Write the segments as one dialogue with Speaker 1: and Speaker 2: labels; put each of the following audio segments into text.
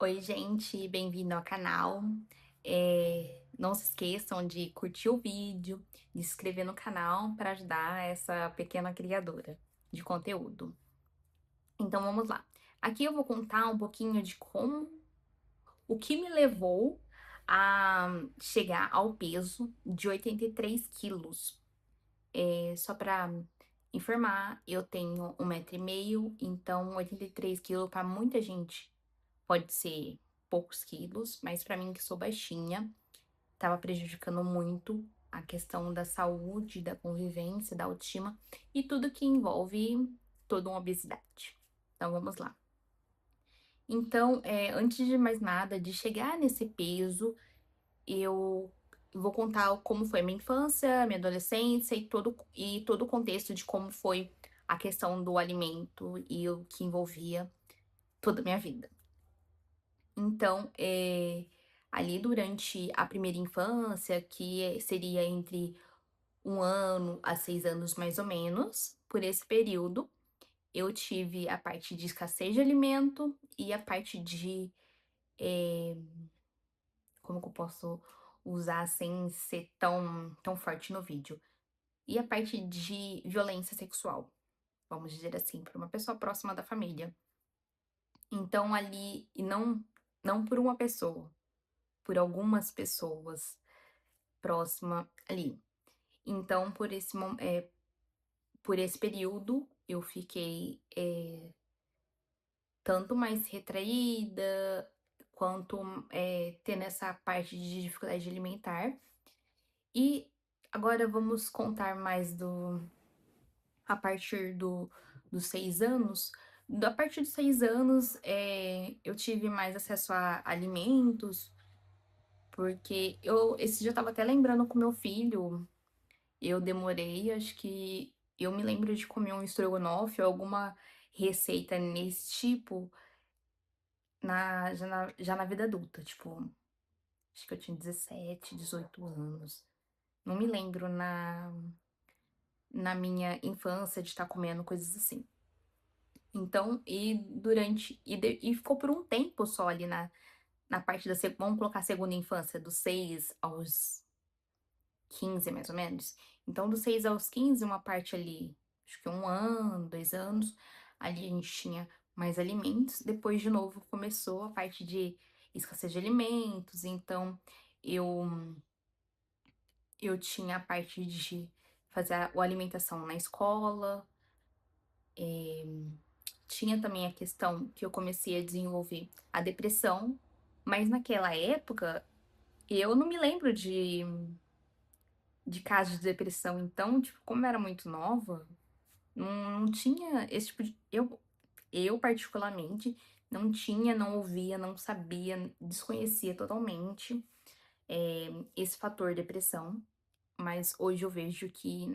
Speaker 1: Oi, gente, bem-vindo ao canal. Não se esqueçam de curtir o vídeo, de se inscrever no canal para ajudar essa pequena criadora de conteúdo. Então vamos lá. Aqui eu vou contar um pouquinho de o que me levou a chegar ao peso de 83 quilos. Só para informar, eu tenho 1,5 m, então 83 quilos para muita gente pode ser poucos quilos, mas pra mim que sou baixinha, estava prejudicando muito a questão da saúde, da convivência, da autoestima e tudo que envolve toda uma obesidade. Então vamos lá. Então, antes de mais nada, de chegar nesse peso, eu vou contar como foi a minha infância, minha adolescência e todo o contexto de como foi a questão do alimento e o que envolvia toda a minha vida. Então, ali durante a primeira infância, seria entre 1 ano a 6 anos mais ou menos, por esse período, eu tive a parte de escassez de alimento e a parte de, eh, como que eu posso usar sem ser tão forte no vídeo? E a parte de violência sexual, vamos dizer assim, para uma pessoa próxima da família. Então ali e não por uma pessoa, por algumas pessoas próxima ali. Então, por esse período, eu fiquei, tanto mais retraída, quanto, tendo essa parte de dificuldade alimentar. E agora vamos contar mais a partir dos 6 anos. A partir dos 6 anos, eu tive mais acesso a alimentos, porque esse dia eu estava até lembrando com meu filho. Eu demorei, acho que eu me lembro de comer um estrogonofe ou alguma receita nesse tipo já na vida adulta, tipo, acho que eu tinha 17, 18 anos. Não me lembro na minha infância de estar comendo coisas assim. Então, e ficou por um tempo só ali na parte vamos colocar a segunda infância, dos 6 aos 15 mais ou menos. Então, dos 6 aos 15 uma parte ali, acho que 1 ano, 2 anos, ali a gente tinha mais alimentos. Depois, de novo, começou a parte de escassez de alimentos. Então, eu, eu tinha a parte de fazer a alimentação na escola. Tinha também a questão que eu comecei a desenvolver a depressão. Mas naquela época, eu não me lembro de casos de depressão. Então, tipo, como eu era muito nova, não tinha esse tipo de. Eu particularmente, não tinha, não ouvia, não sabia, desconhecia totalmente esse fator depressão. Mas hoje eu vejo que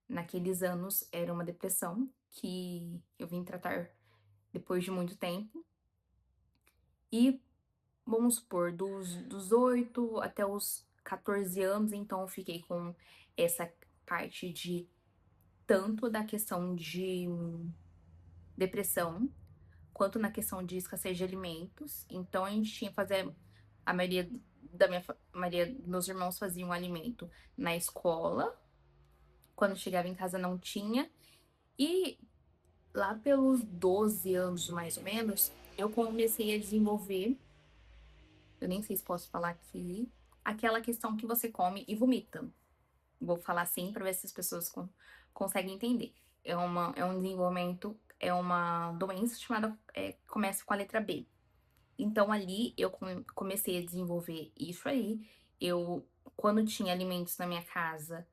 Speaker 1: naqueles anos era uma depressão que eu vim tratar depois de muito tempo. E vamos supor, dos 8 até os 14 anos, então eu fiquei com essa parte de tanto da questão de depressão, quanto na questão de escassez de alimentos. Então a gente tinha que fazer, a maioria a maioria dos meus irmãos faziam alimento na escola, quando chegava em casa não tinha. E lá pelos 12 anos, mais ou menos, eu comecei a desenvolver, eu nem sei se posso falar aqui, aquela questão que você come e vomita. Vou falar assim para ver se as pessoas conseguem entender. É um desenvolvimento, é uma doença chamada, começa com a letra B. Então ali eu comecei a desenvolver isso aí. Quando tinha alimentos na minha casa,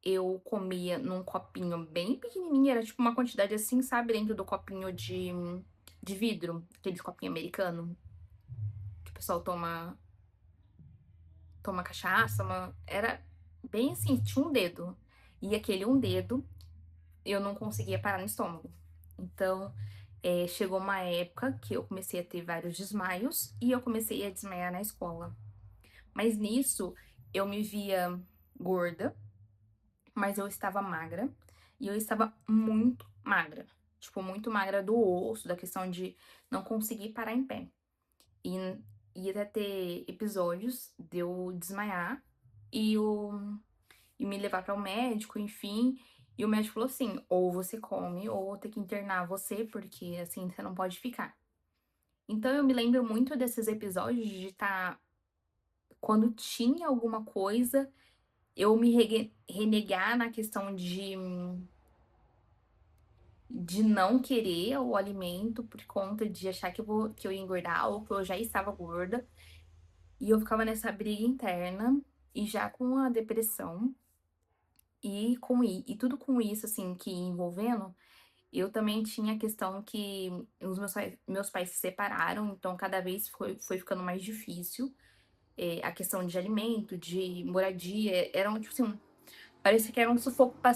Speaker 1: eu comia num copinho bem pequenininho, era tipo uma quantidade assim, sabe, dentro do copinho de vidro, aqueles copinhos americanos que o pessoal toma cachaça, era bem assim, tinha um dedo. E aquele um dedo eu não conseguia parar no estômago. Então, chegou uma época que eu comecei a ter vários desmaios e eu comecei a desmaiar na escola. Mas nisso, eu me via gorda, mas eu estava magra e eu estava muito magra. Tipo, muito magra do osso, da questão não conseguir parar em pé. E ia até ter episódios de eu desmaiar e, e me levar para o médico, enfim. E o médico falou assim: ou você come, ou eu vou ter que internar você, porque assim você não pode ficar. Então eu me lembro muito desses episódios de estar. Quando tinha alguma coisa, eu me renegar na questão de não querer o alimento por conta de achar que eu ia engordar ou que eu já estava gorda. E eu ficava nessa briga interna e já com a depressão e tudo com isso, assim, que ia envolvendo, eu também tinha a questão que meus pais se separaram, então cada vez foi ficando mais difícil. A questão de alimento, de moradia, era um, tipo assim, parecia que era um sufoco para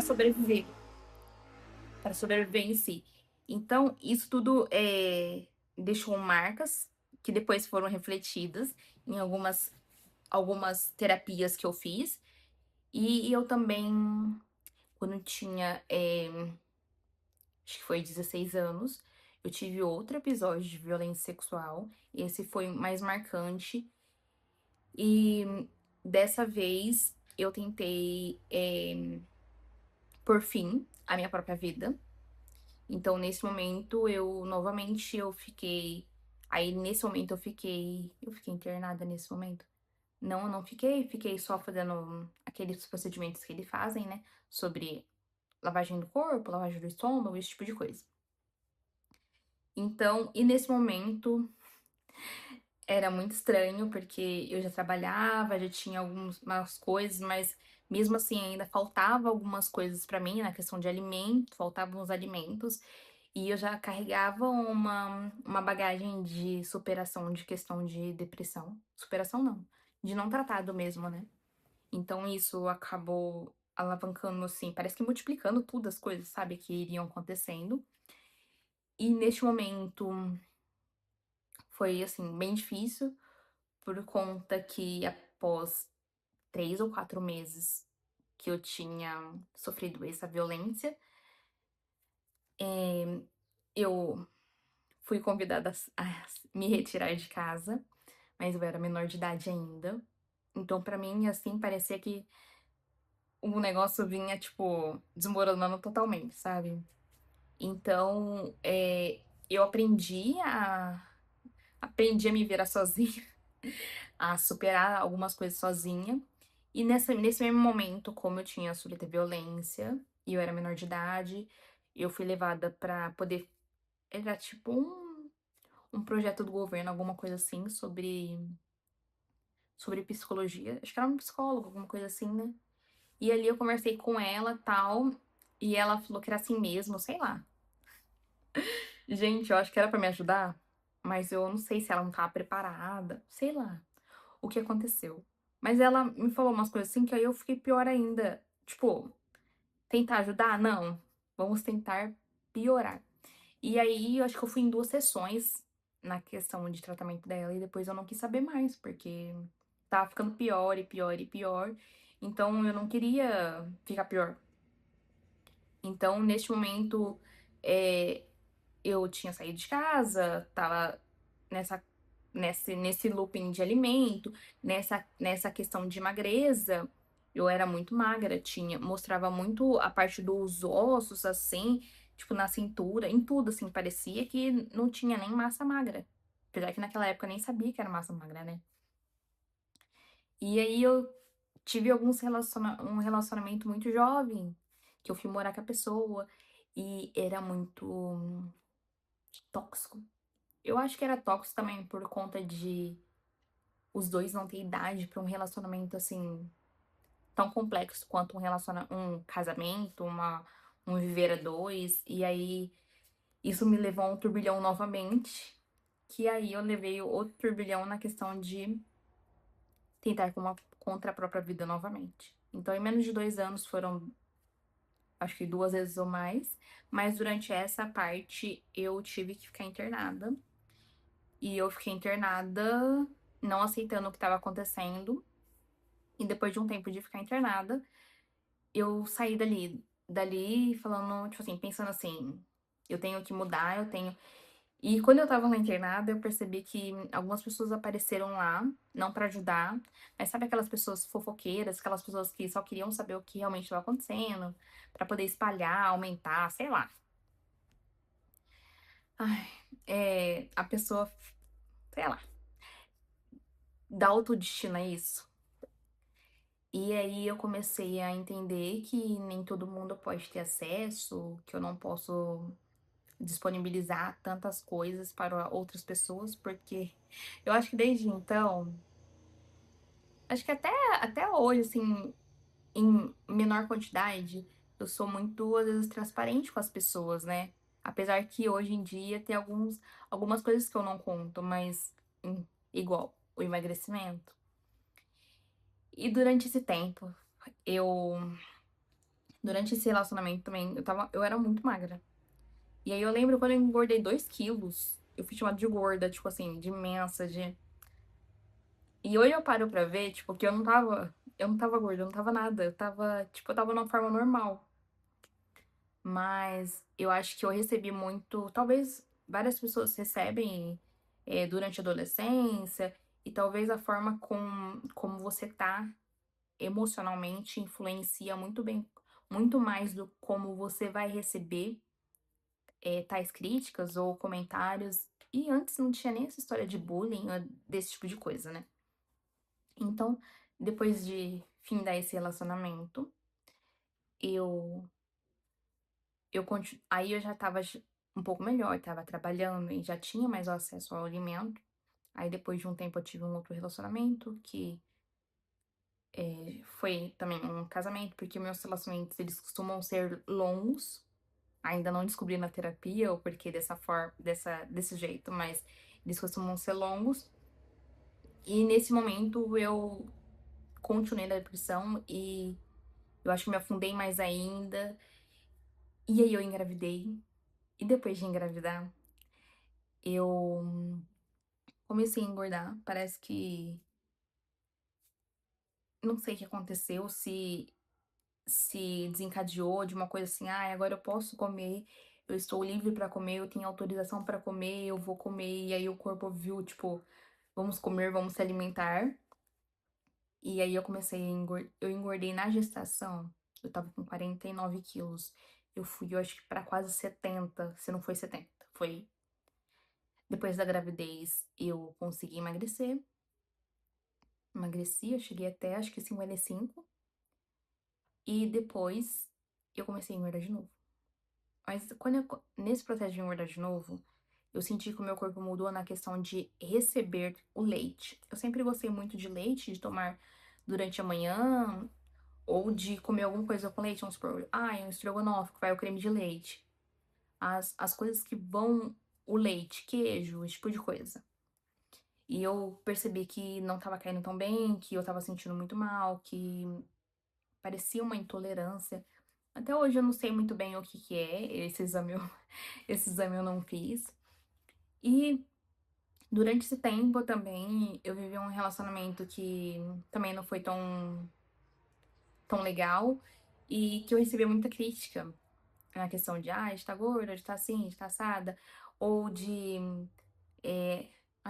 Speaker 1: sobreviver, para sobreviver em si. Então, isso tudo deixou marcas que depois foram refletidas em algumas terapias que eu fiz. E eu também, quando tinha, acho que foi 16 anos, eu tive outro episódio de violência sexual. Esse foi mais marcante. E dessa vez eu tentei, por fim, a minha própria vida. Então, nesse momento, eu fiquei. Aí, nesse momento, eu fiquei. Eu fiquei internada nesse momento. Não, eu não fiquei só fazendo aqueles procedimentos que eles fazem, né? Sobre lavagem do corpo, lavagem do estômago, esse tipo de coisa. Então, e nesse momento era muito estranho, porque eu já trabalhava, já tinha algumas coisas, mas mesmo assim ainda faltava algumas coisas pra mim na questão de alimento, faltavam os alimentos, e eu já carregava uma bagagem de superação de questão de depressão. Superação não, de não tratado mesmo, né? Então isso acabou alavancando, assim, parece que multiplicando tudo as coisas, sabe, que iriam acontecendo. E neste momento foi, assim, bem difícil, por conta que após 3 ou 4 meses que eu tinha sofrido essa violência, eu fui convidada a me retirar de casa, mas eu era menor de idade ainda. Então, pra mim, assim, parecia que o negócio vinha, tipo, desmoronando totalmente, sabe? Então, eu aprendi a me virar sozinha, a superar algumas coisas sozinha. E nesse mesmo momento, como eu tinha sofrido violência e eu era menor de idade, eu fui levada pra poder. Era tipo um projeto do governo, alguma coisa assim, sobre psicologia. Acho que era um psicólogo, alguma coisa assim, né? E ali eu conversei com ela tal, e ela falou que era assim mesmo, sei lá. Gente, eu acho que era pra me ajudar, mas eu não sei se ela não tava preparada, sei lá o que aconteceu. Mas ela me falou umas coisas assim que aí eu fiquei pior ainda. Tipo, tentar ajudar? Não. Vamos tentar piorar. E aí eu acho que eu fui em 2 sessões na questão de tratamento dela e depois eu não quis saber mais, porque tava ficando pior e pior e pior. Então eu não queria ficar pior. Então, neste momento, eh, eu tinha saído de casa, tava nessa nesse looping de alimento, nessa questão de magreza. Eu era muito magra, mostrava muito a parte dos ossos, assim, tipo, na cintura, em tudo, assim, parecia que não tinha nem massa magra. Apesar que naquela época eu nem sabia que era massa magra, né? E aí eu tive um relacionamento muito jovem, que eu fui morar com a pessoa, e era muito tóxico. Eu acho que era tóxico também por conta de os dois não ter idade para um relacionamento assim tão complexo quanto um casamento, um viver a dois. E aí isso me levou a um turbilhão novamente, que aí eu levei outro turbilhão na questão de tentar contra a própria vida novamente. Então, em menos de 2 anos foram, acho que 2 vezes ou mais, mas durante essa parte eu tive que ficar internada. E eu fiquei internada, não aceitando o que estava acontecendo. E depois de um tempo de ficar internada, eu saí dali falando, tipo assim, pensando assim, Eu tenho que mudar, eu tenho. E quando eu estava lá internada, eu percebi que algumas pessoas apareceram lá, não pra ajudar, mas sabe aquelas pessoas fofoqueiras, aquelas pessoas que só queriam saber o que realmente estava acontecendo, pra poder espalhar, aumentar, sei lá. Ai, a pessoa, sei lá, dá autodestina a isso. E aí eu comecei a entender que nem todo mundo pode ter acesso, que eu não posso disponibilizar tantas coisas para outras pessoas, porque eu acho que desde então, acho que até hoje, assim, em menor quantidade, eu sou muito, às vezes, transparente com as pessoas, né? Apesar que hoje em dia tem algumas coisas que eu não conto, mas igual o emagrecimento. E durante esse tempo, eu, durante esse relacionamento também, eu era muito magra. E aí eu lembro quando eu engordei 2 quilos, eu fui chamada de gorda, tipo assim, de imensa, de. E hoje eu paro pra ver, tipo, que eu não tava gorda, eu não tava nada. Eu tava numa forma normal. Mas eu acho que eu recebi muito, talvez várias pessoas recebem durante a adolescência, e talvez a forma como você tá emocionalmente influencia muito bem, muito mais do como você vai receber tais críticas ou comentários. E antes não tinha nem essa história de bullying, desse tipo de coisa, né? Então, depois de findar esse relacionamento, eu aí eu já estava um pouco melhor, estava trabalhando e já tinha mais acesso ao alimento. Aí depois de um tempo eu tive um outro relacionamento que foi também um casamento, porque meus relacionamentos eles costumam ser longos. Ainda não descobri na terapia o porquê dessa forma, desse jeito, mas eles costumam ser longos. E nesse momento eu continuei na depressão e eu acho que me afundei mais ainda. E aí eu engravidei. E depois de engravidar, eu comecei a engordar. Parece que não sei o que aconteceu, se desencadeou de uma coisa assim, ah, agora eu posso comer, eu estou livre pra comer, eu tenho autorização pra comer, eu vou comer. E aí o corpo viu, tipo, vamos comer, vamos se alimentar. E aí eu comecei eu engordei na gestação. Eu tava com 49 quilos. Eu fui, eu acho que pra quase 70, se não foi 70. Foi depois da gravidez, eu consegui emagrecer. Emagreci, eu cheguei até acho que 55. E depois eu comecei a engordar de novo. Mas nesse processo de engordar de novo, eu senti que o meu corpo mudou na questão de receber o leite. Eu sempre gostei muito de leite, de tomar durante a manhã, ou de comer alguma coisa com leite, vamos supor, um estrogonofe, que vai o creme de leite. As coisas que vão o leite, queijo, esse tipo de coisa. E eu percebi que não tava caindo tão bem, que eu tava sentindo muito mal, que parecia uma intolerância. Até hoje eu não sei muito bem o que que é, esse exame eu não fiz. E durante esse tempo também eu vivi um relacionamento que também não foi tão legal e que eu recebi muita crítica na questão de, de tá gorda, de tá assim, de tá assada, ou de,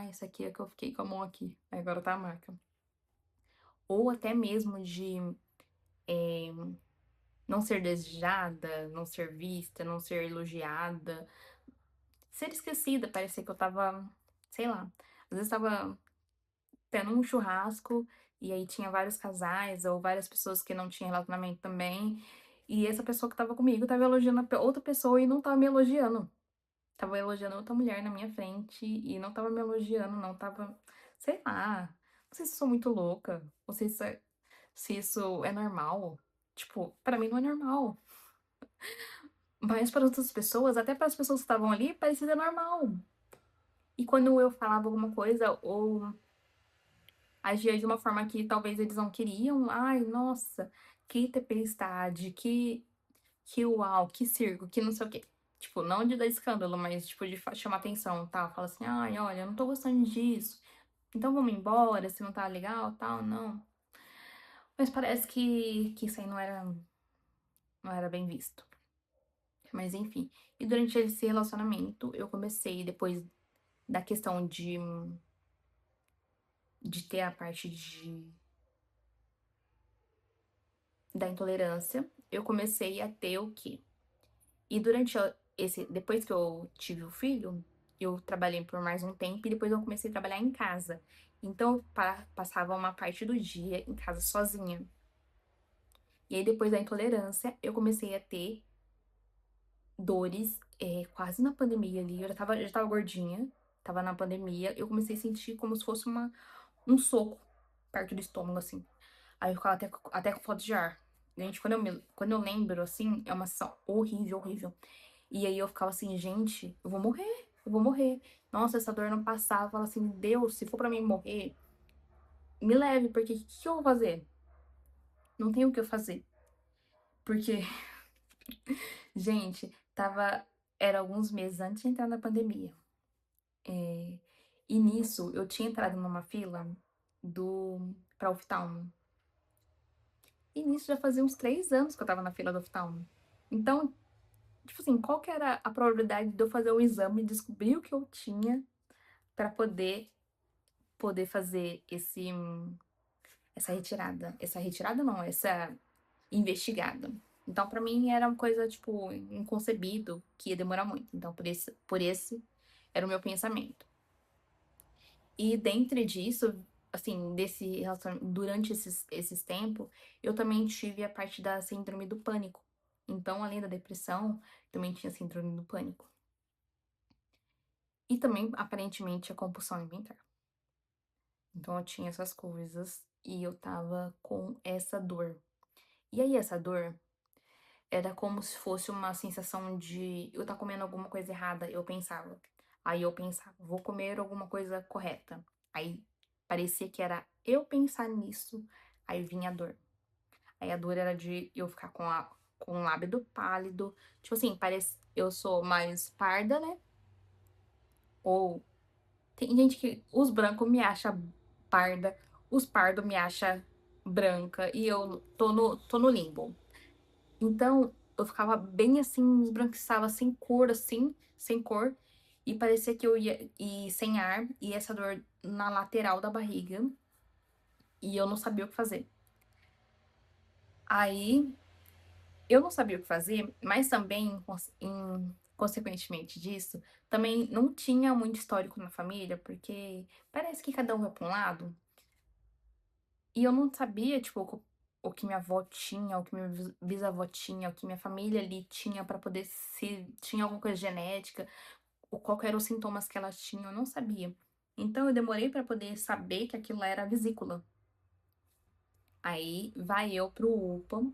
Speaker 1: essa aqui é que eu fiquei com a mão aqui, agora tá a marca. Ou até mesmo de não ser desejada, não ser vista, não ser elogiada, ser esquecida, parecia que eu tava, sei lá, às vezes tava tendo um churrasco e aí tinha vários casais ou várias pessoas que não tinham relacionamento também, e essa pessoa que tava comigo tava elogiando outra pessoa e não tava me elogiando. Tava elogiando outra mulher na minha frente e não tava me elogiando, não tava, sei lá. Não sei se eu sou muito louca, não sei se isso é normal. Tipo, pra mim não é normal. Mas para outras pessoas, até para as pessoas que estavam ali, parecia ser normal. E quando eu falava alguma coisa ou agia de uma forma que talvez eles não queriam, ai, nossa, que tempestade, que uau, que circo, que não sei o quê. Tipo, não de dar escândalo, mas tipo de chamar atenção, tal. Fala assim, ai, olha, eu não tô gostando disso. Então vamos embora, se não tá legal, tal, não. Mas parece que isso aí não era bem visto. Mas enfim. E durante esse relacionamento, eu comecei, depois da questão de ter a parte da intolerância, eu comecei a ter o quê? E durante depois que eu tive o filho, eu trabalhei por mais um tempo e depois eu comecei a trabalhar em casa. Então, eu passava uma parte do dia em casa sozinha. E aí, depois da intolerância, eu comecei a ter dores, quase na pandemia ali. Eu já tava gordinha, tava na pandemia. Eu comecei a sentir como se fosse um soco perto do estômago, assim. Aí eu ficava até com falta de ar. Gente, quando eu lembro, assim, é uma sensação horrível, horrível. E aí eu ficava assim, gente, eu vou morrer, eu vou morrer. Nossa, essa dor não passava. Eu falava assim, Deus, se for pra mim morrer, me leve, porque o que eu vou fazer? Não tenho o que eu fazer. Porque, gente, era alguns meses antes de entrar na pandemia. É, e nisso, eu tinha entrado numa fila pra oftalmo. E nisso já fazia uns 3 anos que eu tava na fila do oftalmo. Então, tipo assim, qual que era a probabilidade de eu fazer o exame e descobrir o que eu tinha pra poder fazer essa retirada? Essa retirada não, essa investigada. Então, pra mim era uma coisa, tipo, inconcebido, que ia demorar muito. Então, por esse era o meu pensamento. E dentro disso, assim, durante esses tempos, eu também tive a parte da síndrome do pânico. Então, além da depressão, também tinha síndrome do pânico. E também, aparentemente, a compulsão alimentar. Então, eu tinha essas coisas e eu tava com essa dor. E aí, essa dor era como se fosse uma sensação de eu estar comendo alguma coisa errada, eu pensava. Aí eu pensava, vou comer alguma coisa correta. Aí parecia que era eu pensar nisso, aí vinha a dor. Aí a dor era de eu ficar com o lábio pálido. Tipo assim, parece eu sou mais parda, né? Ou tem gente que os brancos me acham parda, os pardos me acham branca e eu tô no limbo. Então, eu ficava bem assim, esbranquiçava sem cor, assim, sem cor, e parecia que eu ia e sem ar, e essa dor na lateral da barriga, e eu não sabia o que fazer. Aí, eu não sabia o que fazer, mas também, consequentemente disso, também não tinha muito histórico na família, porque parece que cada um vai pra um lado, e eu não sabia, tipo, o que minha avó tinha, o que minha bisavó tinha, o que minha família ali tinha pra poder se tinha alguma coisa genética. Qual que eram os sintomas que elas tinham, eu não sabia. Então eu demorei pra poder saber que aquilo era vesícula. Aí vai eu pro UPA.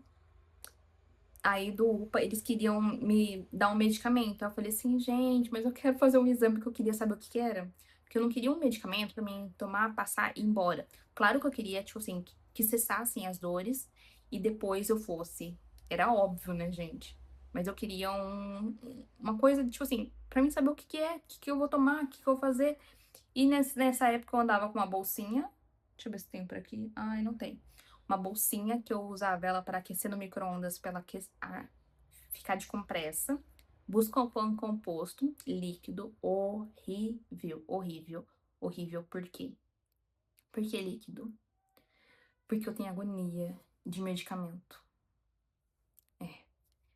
Speaker 1: Aí do UPA eles queriam me dar um medicamento. Aí eu falei assim, gente, mas eu quero fazer um exame porque eu queria saber o que que era. Porque eu não queria um medicamento pra mim tomar, passar e ir embora. Claro que eu queria, tipo assim, que cessassem as dores e depois eu fosse. Era óbvio, né, gente? Mas eu queria uma coisa, tipo assim, pra mim saber o que que é, o que que eu vou tomar, o que que eu vou fazer. E nessa época eu andava com uma bolsinha. Deixa eu ver se tem por aqui. Ai, não tem. Uma bolsinha que eu usava ela para aquecer no micro-ondas, pra ela ficar de compressa. Buscopan composto, líquido, horrível, horrível, horrível. Por quê? Por que líquido? Porque eu tenho agonia de medicamento.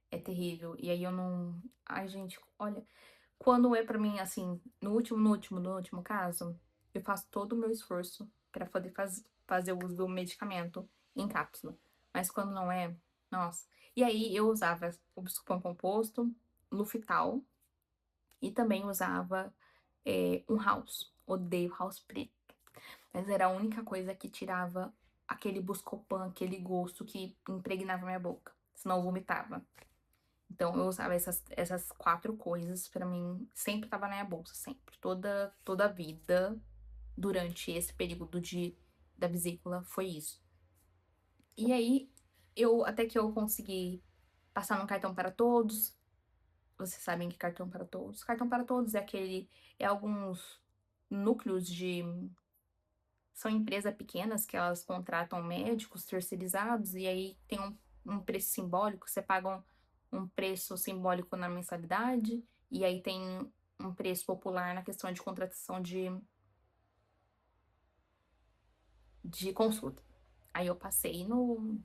Speaker 1: É terrível. E aí eu não. Ai, gente, olha. Quando é pra mim, assim, no último caso, eu faço todo o meu esforço pra poder fazer o uso do medicamento em cápsula. Mas quando não é, nossa. E aí eu usava o Buscopan composto, Lufital, e também usava um House. Odeio House preto. Mas era a única coisa que tirava aquele Buscopan, aquele gosto que impregnava minha boca. Senão eu vomitava. Então, eu usava essas 4 coisas pra mim, sempre tava na minha bolsa, sempre. Toda a vida, durante esse período da vesícula, foi isso. E aí, até que eu consegui passar no cartão para todos. Vocês sabem que cartão para todos? Cartão para todos é alguns núcleos são empresas pequenas que elas contratam médicos terceirizados e aí tem um preço simbólico, você paga um preço simbólico na mensalidade, e aí tem um preço popular na questão de contratação de consulta. Aí eu passei no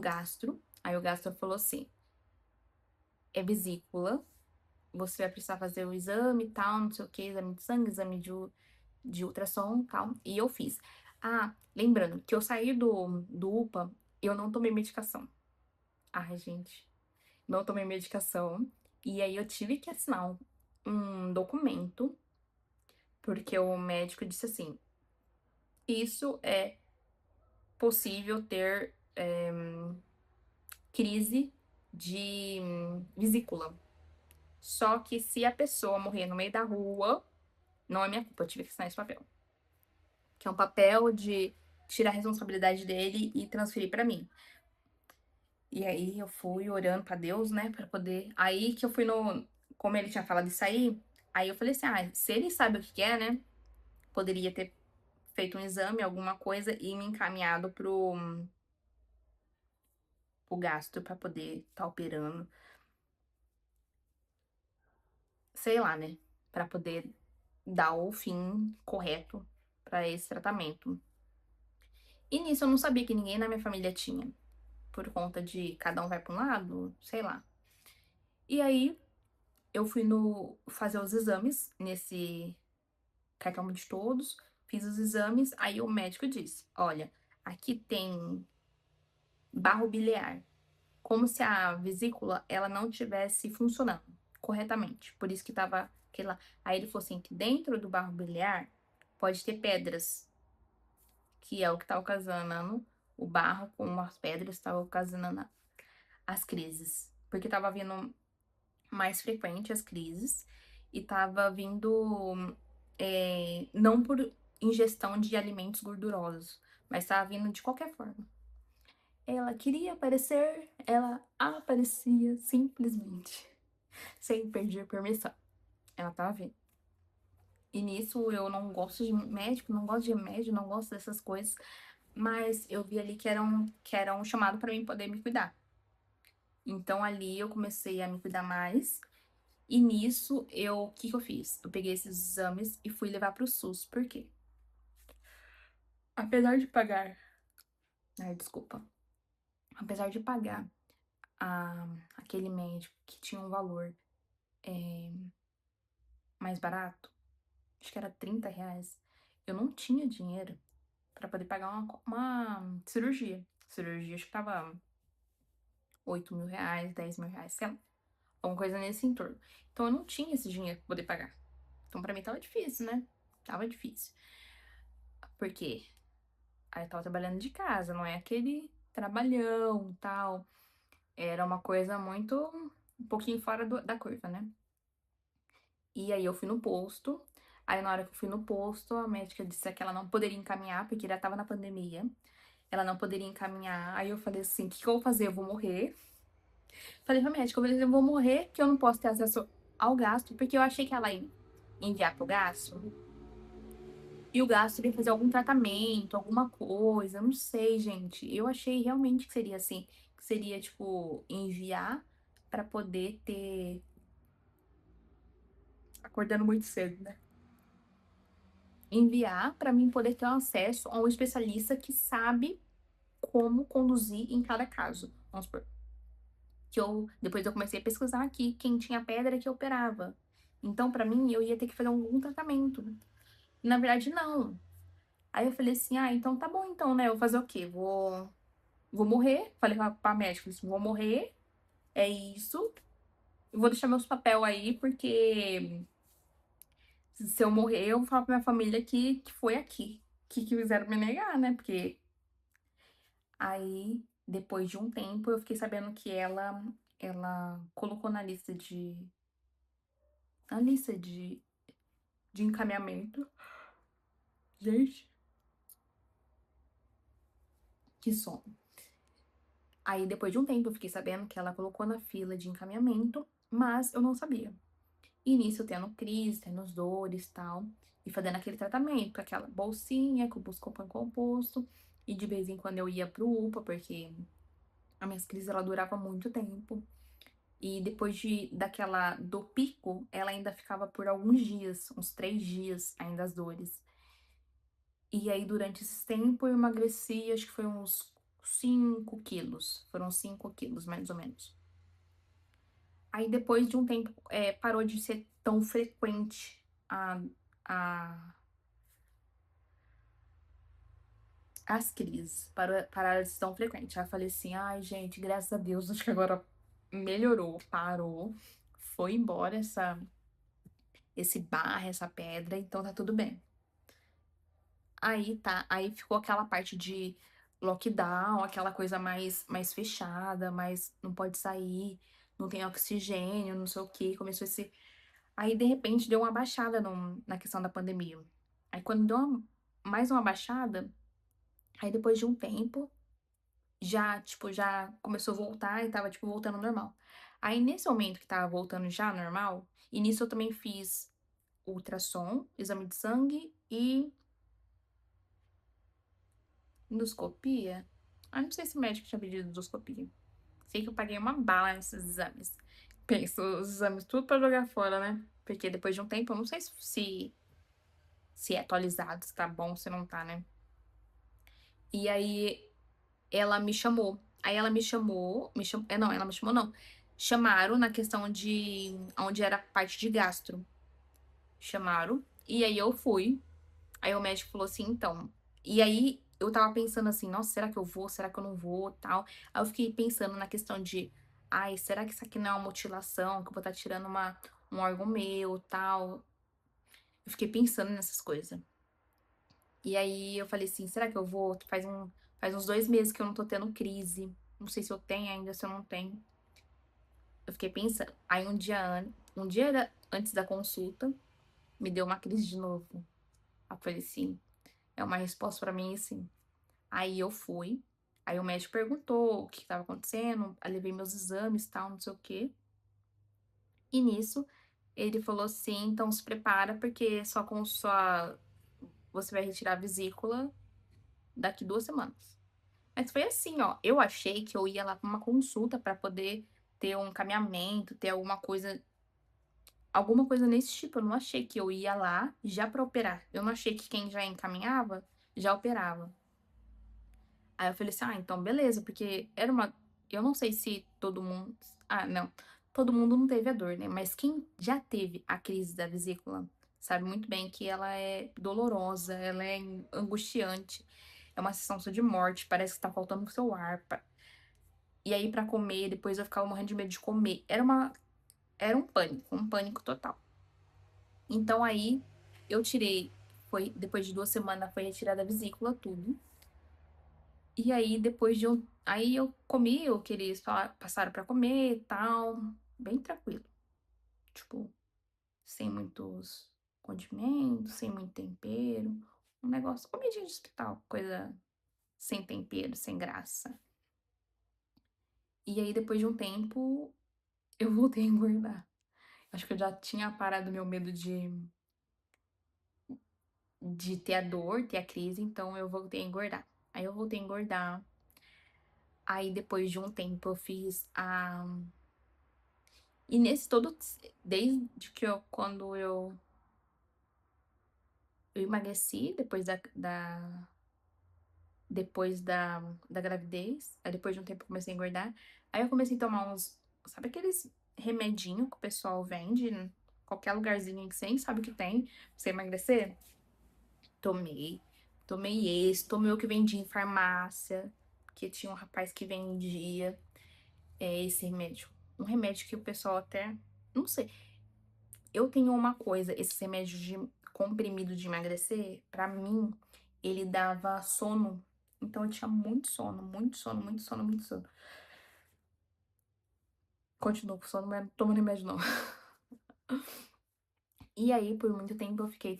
Speaker 1: gastro, aí o gastro falou assim: é vesícula, você vai precisar fazer o exame e tal, não sei o que, exame de sangue, exame de ultrassom e tal. E eu fiz. Ah, lembrando que eu saí do UPA, eu não tomei medicação. Ai, gente, não tomei medicação. E aí eu tive que assinar um documento, porque o médico disse assim: isso é possível ter crise de vesícula. Só que se a pessoa morrer no meio da rua, não é minha culpa, eu tive que assinar esse papel. Que é um papel de tirar a responsabilidade dele e transferir pra mim. E aí eu fui orando pra Deus, né, pra poder. Aí que eu fui no. Como ele tinha falado de sair, aí eu falei assim: ah, se ele sabe o que que é, né, poderia ter feito um exame, alguma coisa, e me encaminhado pro gastro pra poder estar operando. Sei lá, né, pra poder dar o fim correto pra esse tratamento. E nisso eu não sabia que ninguém na minha família tinha, por conta de cada um vai pra um lado, sei lá. E aí eu fui no fazer os exames nesse cartão de todos, fiz os exames, aí o médico disse: "Olha, aqui tem barro biliar, como se a vesícula ela não tivesse funcionando corretamente. Por isso que tava aquela". Aí ele falou assim que dentro do barro biliar pode ter pedras, que é o que tá ocasionando o barro com as pedras estava ocasionando as crises, porque tava vindo mais frequente as crises e tava vindo não por ingestão de alimentos gordurosos, mas tava vindo de qualquer forma. Ela queria aparecer, ela aparecia simplesmente, sem pedir permissão. Ela tava vindo. E nisso eu não gosto de médico, não gosto de remédio, não gosto dessas coisas, mas eu vi ali que era um chamado pra mim poder me cuidar. Então ali eu comecei a me cuidar mais. E nisso, o que que eu fiz? Eu peguei esses exames e fui levar pro SUS. Por quê? Apesar de pagar, ai, desculpa. Apesar de pagar aquele médico que tinha um valor mais barato, acho que era R$ 30, eu não tinha dinheiro pra poder pagar uma cirurgia. Cirurgia acho que tava R$ 8.000, R$ 10.000, sei lá, alguma coisa nesse entorno. Então eu não tinha esse dinheiro pra poder pagar. Então pra mim tava difícil, né? Tava difícil. Por quê? Aí eu tava trabalhando de casa, não é aquele trabalhão, tal. Era uma coisa muito, um pouquinho fora da curva, né? E aí eu fui no posto. Aí na hora que eu fui no posto, a médica disse que ela não poderia encaminhar, porque já tava na pandemia. Ela não poderia encaminhar. Aí eu falei assim: o que que eu vou fazer? Eu vou morrer. Falei pra médica: eu vou morrer, que eu não posso ter acesso ao gasto, porque eu achei que ela ia enviar pro gasto. E o gasto iria fazer algum tratamento, alguma coisa, eu não sei, gente. Eu achei realmente que seria assim, que seria tipo enviar pra poder ter acordando muito cedo, né? Enviar pra mim poder ter um acesso a um especialista que sabe como conduzir em cada caso. Vamos supor que eu depois eu comecei a pesquisar aqui quem tinha pedra que operava. Então, pra mim, eu ia ter que fazer algum tratamento. Na verdade, não. Aí eu falei assim: ah, então tá bom, então, né? Eu vou fazer o quê? Vou morrer. Falei pra médica, falei assim, vou morrer, é isso. Eu vou deixar meus papel aí, porque se eu morrer, eu vou falar pra minha família que foi aqui. Que quiseram me negar, né? Porque aí, depois de um tempo, eu fiquei sabendo que ela colocou na lista de encaminhamento. Gente, que som. Aí, depois de um tempo, eu fiquei sabendo que ela colocou na fila de encaminhamento, mas eu não sabia. E nisso, tendo crise, tendo dores e tal, e fazendo aquele tratamento, aquela bolsinha com o Buscopan composto, e de vez em quando eu ia pro UPA, porque A minha crise, ela durava muito tempo. E depois do pico, ela ainda ficava por alguns dias, uns 3 dias ainda as dores. E aí, durante esse tempo, eu emagreci, acho que foi uns 5 quilos. Foram 5 quilos, mais ou menos. Aí, depois de um tempo, parou de ser tão frequente a, a, as crises. Pararam de ser tão frequente. Aí eu falei assim, ai, gente, graças a Deus, acho que agora melhorou, parou. Foi embora esse barro, essa pedra, então tá tudo bem. Aí tá, aí ficou aquela parte de lockdown, aquela coisa mais fechada, mais não pode sair, não tem oxigênio, não sei o que, começou esse. Aí de repente deu uma baixada na questão da pandemia. Aí quando deu mais uma baixada, aí depois de um tempo, já, tipo, já começou a voltar e tava, tipo, voltando ao normal. Aí nesse momento que tava voltando já ao normal, e nisso eu também fiz ultrassom, exame de sangue e endoscopia? Ah, não sei se o médico tinha pedido endoscopia. Sei que eu paguei uma bala nesses exames. Penso, os exames tudo pra jogar fora, né? Porque depois de um tempo, eu não sei se é atualizado, se tá bom, se não tá, né? E aí, ela me chamou. Aí ela não, ela me chamou não. Chamaram na questão de onde era a parte de gastro. Chamaram. E aí eu fui. Aí o médico falou assim, então. E aí eu tava pensando assim, nossa, será que eu vou? Será que eu não vou? Tal. Aí eu fiquei pensando na questão de, ai, será que isso aqui não é uma mutilação? Que eu vou estar tirando um órgão meu, tal. Eu fiquei pensando nessas coisas. E aí eu falei assim, será que eu vou? Faz uns 2 meses que eu não tô tendo crise. Não sei se eu tenho ainda, se eu não tenho. Eu fiquei pensando. Aí antes da consulta, me deu uma crise de novo. Aí eu falei assim, é uma resposta pra mim assim. Aí eu fui. Aí o médico perguntou o que estava acontecendo. Aí levei meus exames, tal, não sei o quê. E nisso, ele falou assim: então se prepara, porque você vai retirar a vesícula daqui 2 semanas. Mas foi assim, ó. Eu achei que eu ia lá pra uma consulta pra poder ter um encaminhamento, ter alguma coisa nesse tipo. Eu não achei que eu ia lá já pra operar. Eu não achei que quem já encaminhava já operava. Aí eu falei assim, ah, então beleza, porque era uma. Eu não sei se todo mundo. Ah, não. Todo mundo não teve a dor, né? Mas quem já teve a crise da vesícula sabe muito bem que ela é dolorosa, ela é angustiante. É uma sensação de morte, parece que tá faltando o seu ar. E aí, pra comer, depois eu ficava morrendo de medo de comer. Era um pânico total. Então aí eu tirei. Depois de 2 semanas foi retirada a vesícula, tudo. E aí, depois de um. Aí eu comi o que eles passaram pra comer e tal. Bem tranquilo. Tipo, sem muitos condimentos, sem muito tempero. Um negócio, comidinha de hospital, coisa sem tempero, sem graça. E aí, depois de um tempo, eu voltei a engordar. Acho que eu já tinha parado meu medo de ter a dor, ter a crise, então eu voltei a engordar. Aí eu voltei a engordar. Aí, depois de um tempo, eu fiz a. E nesse todo, desde que quando eu emagreci, depois da gravidez, aí depois de um tempo eu comecei a engordar, aí eu comecei a tomar sabe aqueles remedinho que o pessoal vende em qualquer lugarzinho que você nem sabe o que tem, pra você emagrecer? Tomei, tomei esse, tomei o que vendia em farmácia, que tinha um rapaz que vendia esse remédio. Um remédio que o pessoal até, não sei. Eu tenho uma coisa, esse remédio de comprimido de emagrecer, pra mim, ele dava sono. Então eu tinha muito sono, muito sono, muito sono, muito sono. Continuo com sono, mas não tomo remédio não. E aí, por muito tempo, eu fiquei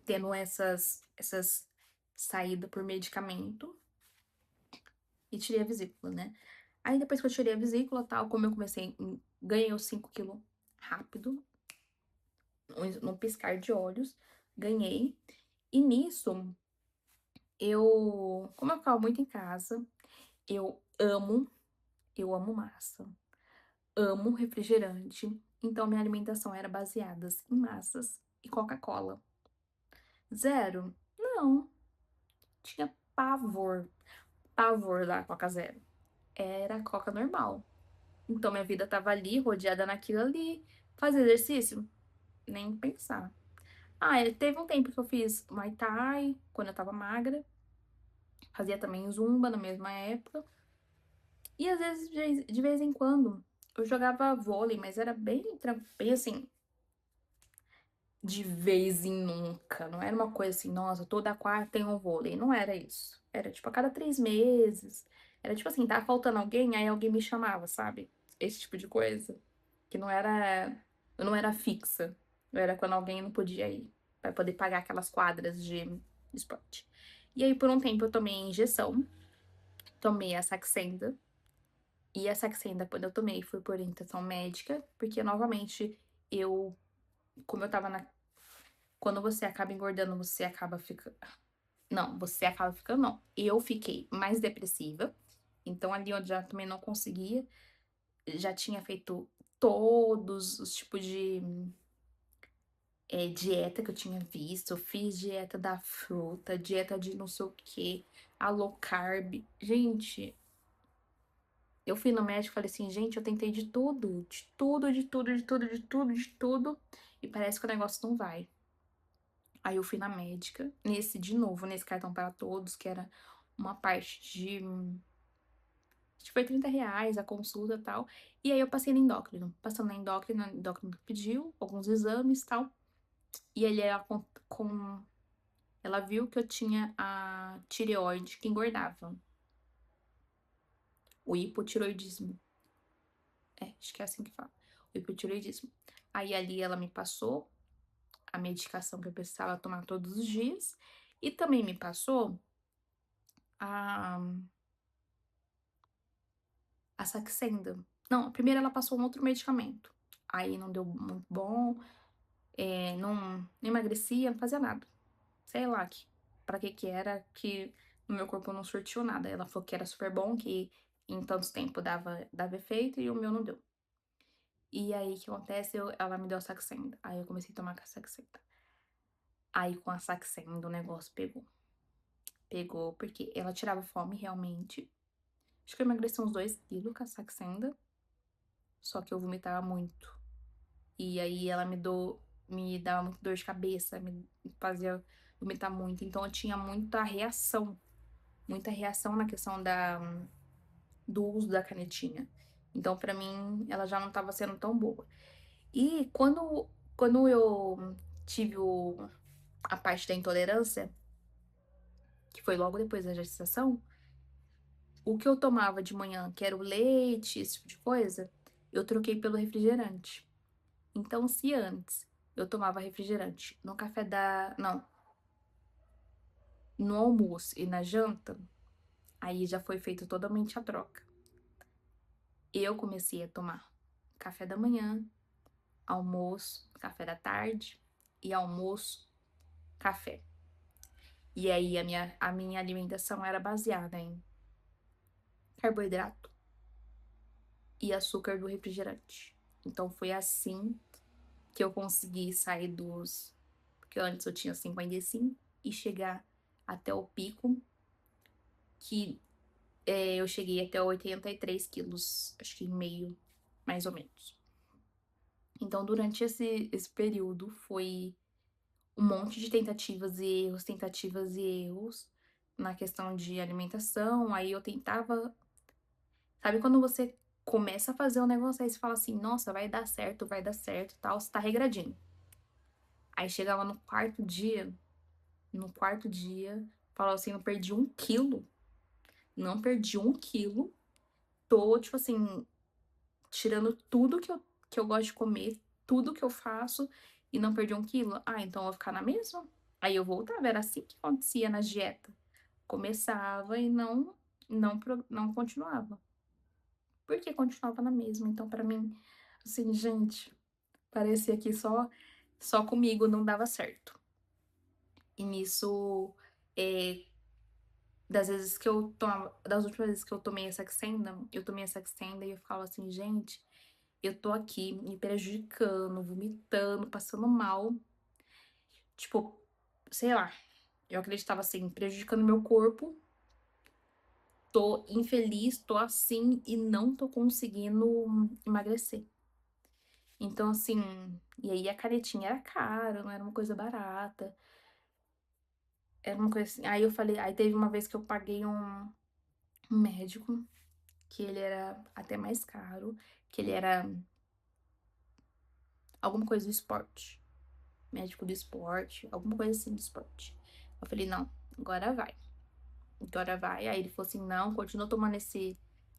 Speaker 1: tendo essas saídas por medicamento e tirei a vesícula, né? Aí depois que eu tirei a vesícula, tal, como eu ganhei os 5 quilos rápido, num piscar de olhos, ganhei. E nisso, como eu ficava muito em casa, eu amo, eu amo massa, amo refrigerante, então minha alimentação era baseada em massas e Coca-Cola. Zero? Não, tinha pavor, pavor da Coca Zero. Era Coca normal. Então minha vida tava ali, rodeada naquilo ali. Fazer exercício? Nem pensar. Ah, teve um tempo que eu fiz Muay Thai, quando eu tava magra. Fazia também Zumba na mesma época. E às vezes, de vez em quando, eu jogava vôlei, mas era bem tranquilo, assim, de vez em nunca. Não era uma coisa assim, nossa, toda quarta tem um vôlei. Não era isso. Era tipo a cada 3 meses. Era tipo assim, tava faltando alguém, aí alguém me chamava, sabe? Esse tipo de coisa. Que não era. Eu não era fixa. Eu era quando alguém não podia ir. Pra poder pagar aquelas quadras de esporte. E aí, por um tempo, eu tomei injeção. Tomei a Saxenda. E a Saxenda, quando eu tomei, foi por orientação médica. Porque, novamente, eu. Como eu tava na. Quando você acaba engordando, você acaba ficando. Não, você acaba ficando, não. Eu fiquei mais depressiva. Então, ali eu já também não conseguia. Já tinha feito todos os tipos de dieta que eu tinha visto. Eu fiz dieta da fruta, dieta de não sei o que, a low carb. Gente, eu fui no médico e falei assim, gente, eu tentei de tudo, de tudo, de tudo, de tudo, de tudo, de tudo. E parece que o negócio não vai. Aí eu fui na médica, de novo, nesse cartão para todos, que era uma parte de. Acho que foi R$ 30 a consulta e tal. E aí eu passei no endócrino. Passando na endócrino, a endócrino pediu alguns exames e tal. E ele era ela viu que eu tinha a tireoide que engordava. O hipotireoidismo. Acho que é assim que fala. O hipotireoidismo. Aí ali ela me passou a medicação que eu precisava tomar todos os dias. E também me passou a, a Saxenda. Não, primeiro ela passou um outro medicamento. Aí não deu muito bom. Não emagrecia, não fazia nada. Sei lá pra que era que no meu corpo não surtiu nada. Ela falou que era super bom, que em tanto tempo dava efeito e o meu não deu. E aí, o que acontece? Ela me deu a Saxenda. Aí eu comecei a tomar com a Saxenda. Aí com a Saxenda o negócio pegou. Pegou porque ela tirava fome realmente. Acho que eu emagreci uns 2 quilos com a Saxenda. Só que eu vomitava muito. E aí ela me dava muita dor de cabeça, me fazia vomitar muito. Então eu tinha muita reação. Muita reação na questão do uso da canetinha. Então, pra mim, ela já não tava sendo tão boa. E quando eu tive a parte da intolerância, que foi logo depois da gestação, o que eu tomava de manhã, que era o leite, esse tipo de coisa, eu troquei pelo refrigerante. Então, se antes eu tomava refrigerante no café da. Não, no almoço e na janta, aí já foi feito totalmente a troca. Eu comecei a tomar café da manhã, almoço, café da tarde e almoço, café. E aí a minha alimentação era baseada em carboidrato e açúcar do refrigerante. Então foi assim que eu consegui sair dos. Porque antes eu tinha 55 e chegar até o pico, que eu cheguei até 83 quilos, acho que meio, mais ou menos. Então, durante esse período, foi um monte de tentativas e erros na questão de alimentação. Aí eu tentava. Sabe quando você começa a fazer um negócio, aí você fala assim: nossa, vai dar certo e tal, você tá regradinho. Aí chegava no quarto dia, falava assim: não perdi 1 quilo. Não perdi 1 quilo. Tô, tipo assim, tirando tudo que eu gosto de comer, tudo que eu faço e não perdi 1 quilo. Ah, então eu vou ficar na mesma? Aí eu voltava, era assim que acontecia na dieta. Começava e não continuava. Porque continuava na mesma. Então, pra mim, assim, gente, parecia que só comigo não dava certo. E nisso, é, das últimas vezes que eu tomei a Saxenda, eu tomei a Saxenda e eu ficava assim: "Gente, eu tô aqui me prejudicando, vomitando, passando mal", tipo, sei lá, eu acreditava assim, prejudicando meu corpo, tô infeliz, tô assim e não tô conseguindo emagrecer. Então assim, e aí a canetinha era cara, não era uma coisa barata, era uma coisa assim, aí eu falei aí teve uma vez que eu paguei um médico, que ele era até mais caro, que ele era alguma coisa do esporte, médico do esporte, alguma coisa assim do esporte. Eu falei: "Não, agora vai, agora vai". Aí ele falou assim: "Não, continua tomando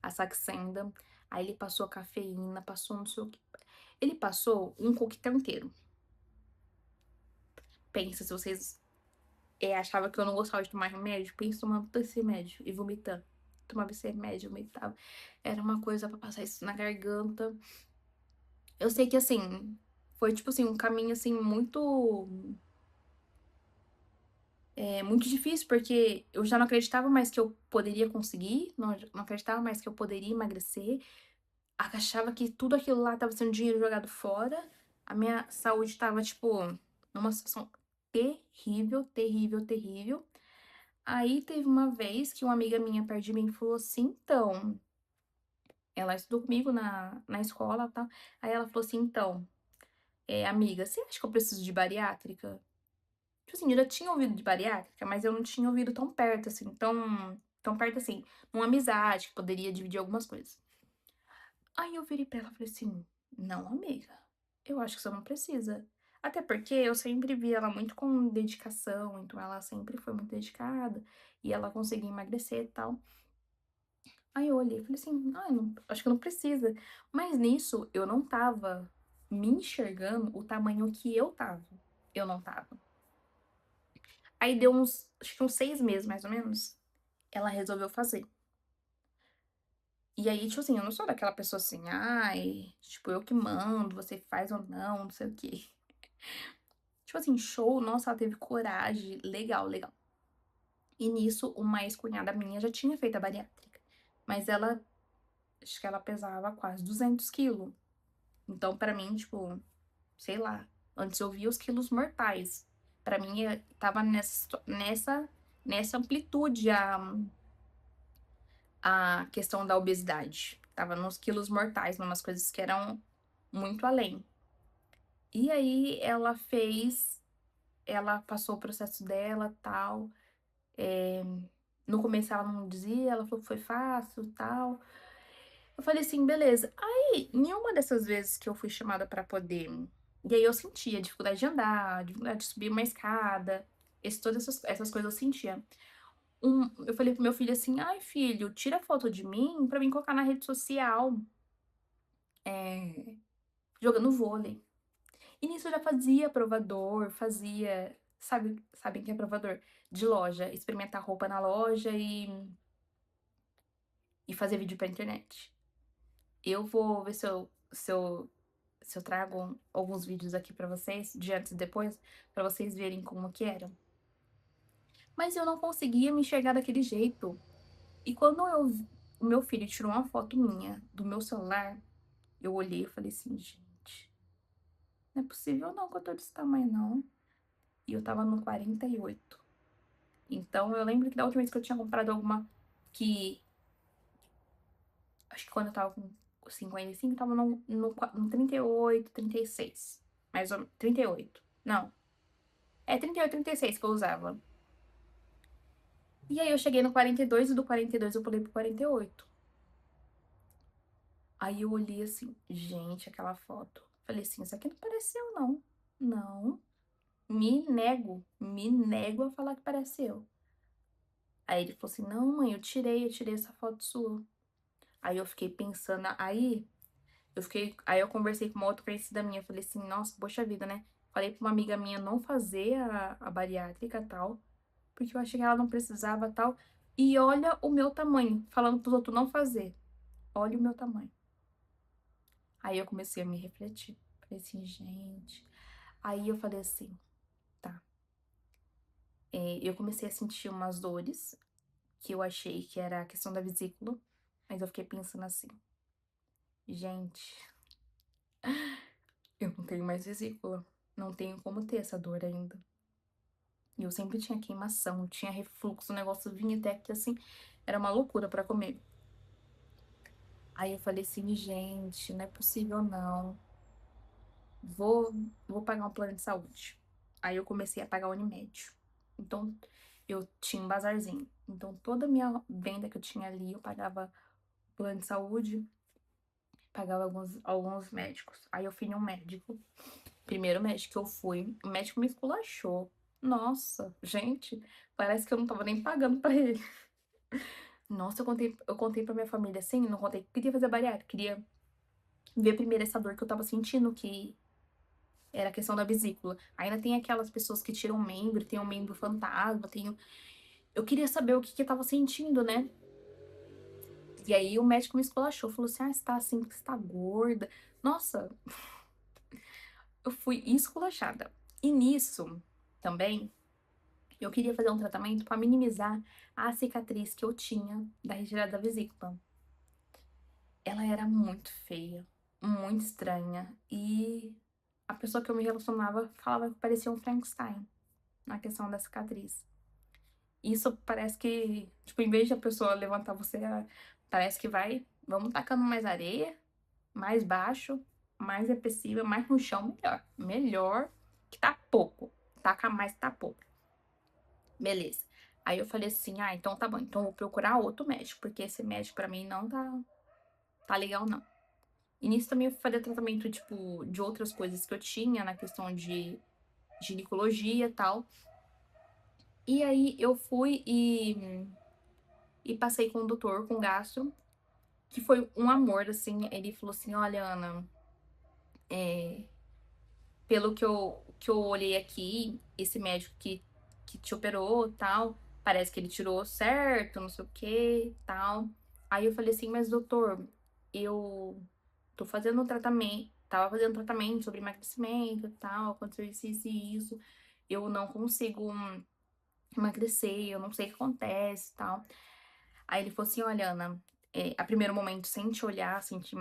Speaker 1: a Saxenda". Aí ele passou a cafeína, passou não sei o quê. Ele passou um coquetel inteiro. Pensa, se vocês, achava que eu não gostava de tomar remédio, pensa tomando todo esse remédio e vomitando. Tomava esse remédio, vomitava. Era uma coisa pra passar isso na garganta. Eu sei que, assim, foi, tipo assim, um caminho, assim, muito difícil, porque eu já não acreditava mais que eu poderia conseguir, não acreditava mais que eu poderia emagrecer, achava que tudo aquilo lá estava sendo dinheiro jogado fora, a minha saúde estava, tipo, numa situação terrível, terrível, terrível. Aí teve uma vez que uma amiga minha perto de mim falou assim: "Então", ela estudou comigo na escola, e tal, aí ela falou assim: "Então, amiga, você acha que eu preciso de bariátrica?". Tipo assim, eu já tinha ouvido de bariátrica, mas eu não tinha ouvido tão perto, assim, tão perto assim, numa amizade que poderia dividir algumas coisas. Aí eu virei pra ela e falei assim: "Não, amiga, eu acho que você não precisa". Até porque eu sempre vi ela muito com dedicação, então ela sempre foi muito dedicada e ela conseguia emagrecer e tal. Aí eu olhei e falei assim: "Ah, não, acho que não precisa". Mas nisso eu não estava me enxergando o tamanho que eu estava. Eu não estava. Aí deu acho que uns 6 meses mais ou menos, ela resolveu fazer. E aí, tipo assim, eu não sou daquela pessoa assim: "Ai, tipo, eu que mando, você faz ou não, não sei o quê". Tipo assim, show, nossa, ela teve coragem, legal, legal. E nisso, uma ex-cunhada minha já tinha feito a bariátrica, mas ela acho que ela pesava quase 200 quilos. Então pra mim, tipo, sei lá, antes eu via os quilos mortais. Pra mim, estava nessa amplitude a questão da obesidade. Tava nos quilos mortais, numas coisas que eram muito além. E aí ela passou o processo dela, tal. No começo ela não dizia, ela falou que foi fácil, tal. Eu falei assim: "Beleza". Aí, em uma dessas vezes que eu fui chamada pra poder, e aí eu sentia dificuldade de andar, dificuldade de subir uma escada, todas essas coisas eu sentia. Eu falei pro meu filho assim: "Ai, filho, tira foto de mim pra mim colocar na rede social, eh, jogando vôlei". E nisso eu já fazia provador, sabem o que é provador? De loja, experimentar roupa na loja e fazer vídeo pra internet. Eu vou ver se eu trago alguns vídeos aqui pra vocês, de antes e depois, pra vocês verem como que era. Mas eu não conseguia me enxergar daquele jeito. E quando o meu filho tirou uma foto minha do meu celular, eu olhei e falei assim: "Gente, não é possível não que eu tô desse tamanho não". E eu estava no 48. Então eu lembro que da última vez que eu tinha comprado alguma que acho que quando eu estava com 55, estava no 38, 36, mais ou menos, 38. Não, 38, 36 que eu usava. E aí eu cheguei no 42 e do 42 eu pulei pro 48. Aí eu olhei assim: "Gente, aquela foto". Falei assim: "Isso aqui não parece eu não. Não, me nego a falar que parece eu". Aí ele falou assim: "Não, mãe, eu tirei essa foto sua". Aí eu fiquei pensando, aí eu conversei com uma outra conhecida minha, falei assim: "Nossa, poxa vida, né". Falei pra uma amiga minha não fazer a bariátrica, tal, porque eu achei que ela não precisava, tal. E olha o meu tamanho, falando para os outros não fazer. Olha o meu tamanho. Aí eu comecei a me refletir. Falei assim: "Gente". Aí eu falei assim: "Tá". Eu comecei a sentir umas dores, que eu achei que era a questão da vesícula, mas eu fiquei pensando assim: "Gente, eu não tenho mais vesícula, não tenho como ter essa dor ainda". E eu sempre tinha queimação, tinha refluxo, o negócio vinha até que assim, era uma loucura pra comer. Aí eu falei assim: "Gente, não é possível não, vou vou pagar um plano de saúde". Aí eu comecei a pagar o Unimed. Então, eu tinha um bazarzinho, então toda a minha venda que eu tinha ali, eu pagava plano de saúde, pagava alguns médicos. Aí eu fui num médico, primeiro médico que eu fui, o médico me esculachou. Nossa, gente, parece que eu não estava nem pagando pra ele. Nossa, eu contei pra minha família, assim, não contei que queria fazer bariátrica, queria ver primeiro essa dor que eu estava sentindo, que era a questão da vesícula. Ainda tem aquelas pessoas que tiram membro, tem um membro fantasma, eu queria saber o que que eu estava sentindo, né. E aí o médico me esculachou, falou assim: "Ah, você tá assim porque você tá gorda". Nossa, eu fui esculachada. E nisso, também, eu queria fazer um tratamento pra minimizar a cicatriz que eu tinha da retirada da vesícula. Ela era muito feia, muito estranha, e a pessoa que eu me relacionava falava que parecia um Frankenstein, na questão da cicatriz. Isso parece que, tipo, em vez de a pessoa levantar você, parece que vai: "Vamos tacando mais areia, mais baixo, mais depressiva, mais no chão, melhor. Melhor que tá pouco, taca mais que tá pouco". Beleza. Aí eu falei assim: "Ah, então tá bom, então eu vou procurar outro médico, porque esse médico pra mim não tá legal não". E nisso também eu fui fazer tratamento, tipo, de outras coisas que eu tinha na questão de ginecologia, e tal. E aí eu fui e passei com o doutor, com o gastro, que foi um amor, assim. Ele falou assim: "Olha, Ana, eh, pelo que eu olhei aqui, esse médico que te operou, tal, parece que ele tirou certo, não sei o quê, tal". Aí eu falei assim: "Mas doutor, eu tô fazendo um tratamento, estava fazendo tratamento sobre emagrecimento e tal, aconteceu isso e isso, eu não consigo emagrecer, eu não sei o que acontece e tal". Aí ele falou assim: "Olha, Ana, a primeiro momento, sem te olhar, sem te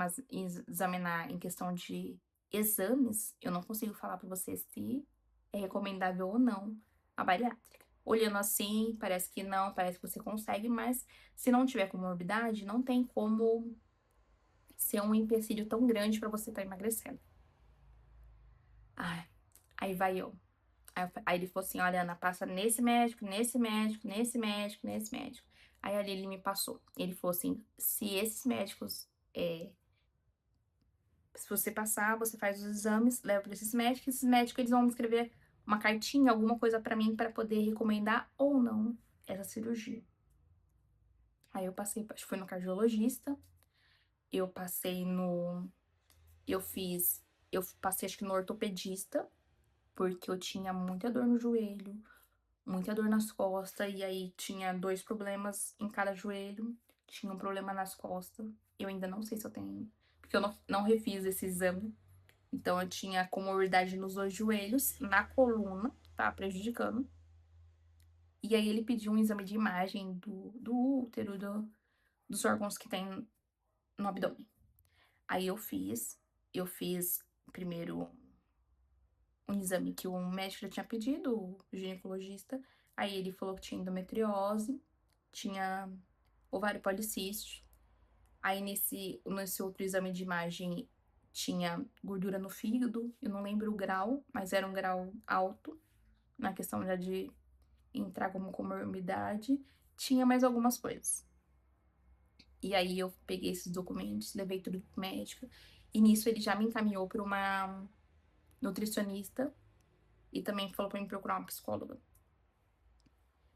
Speaker 1: examinar em questão de exames, eu não consigo falar pra você se é recomendável ou não a bariátrica. Olhando assim, parece que não, parece que você consegue, mas se não tiver comorbidade, não tem como ser um empecilho tão grande pra você estar emagrecendo". Ai, aí vai eu. Aí ele falou assim: "Olha, Ana, passa nesse médico, nesse médico, nesse médico, nesse médico". Aí ali ele me passou. Ele falou assim: "Se esses médicos, se você passar, você faz os exames, leva para esses médicos eles vão me escrever uma cartinha, alguma coisa pra mim, pra poder recomendar ou não essa cirurgia". Aí eu passei, acho que foi no cardiologista, eu passei no eu fiz eu passei acho que no ortopedista, porque eu tinha muita dor no joelho, muita dor nas costas, e aí tinha 2 problemas em cada joelho, tinha um problema nas costas, eu ainda não sei se eu tenho, porque eu não refiz esse exame, então eu tinha comorbidade nos 2 joelhos, na coluna, tá prejudicando, e aí ele pediu um exame de imagem do útero, dos órgãos que tem no abdômen. Aí eu fiz primeiro um exame que o médico já tinha pedido, o ginecologista, aí ele falou que tinha endometriose, tinha ovário policístico. Aí nesse outro exame de imagem tinha gordura no fígado, eu não lembro o grau, mas era um grau alto, na questão já de entrar como comorbidade. Tinha mais algumas coisas. E aí eu peguei esses documentos, levei tudo pro médico, e nisso ele já me encaminhou para uma nutricionista e também falou pra mim procurar uma psicóloga.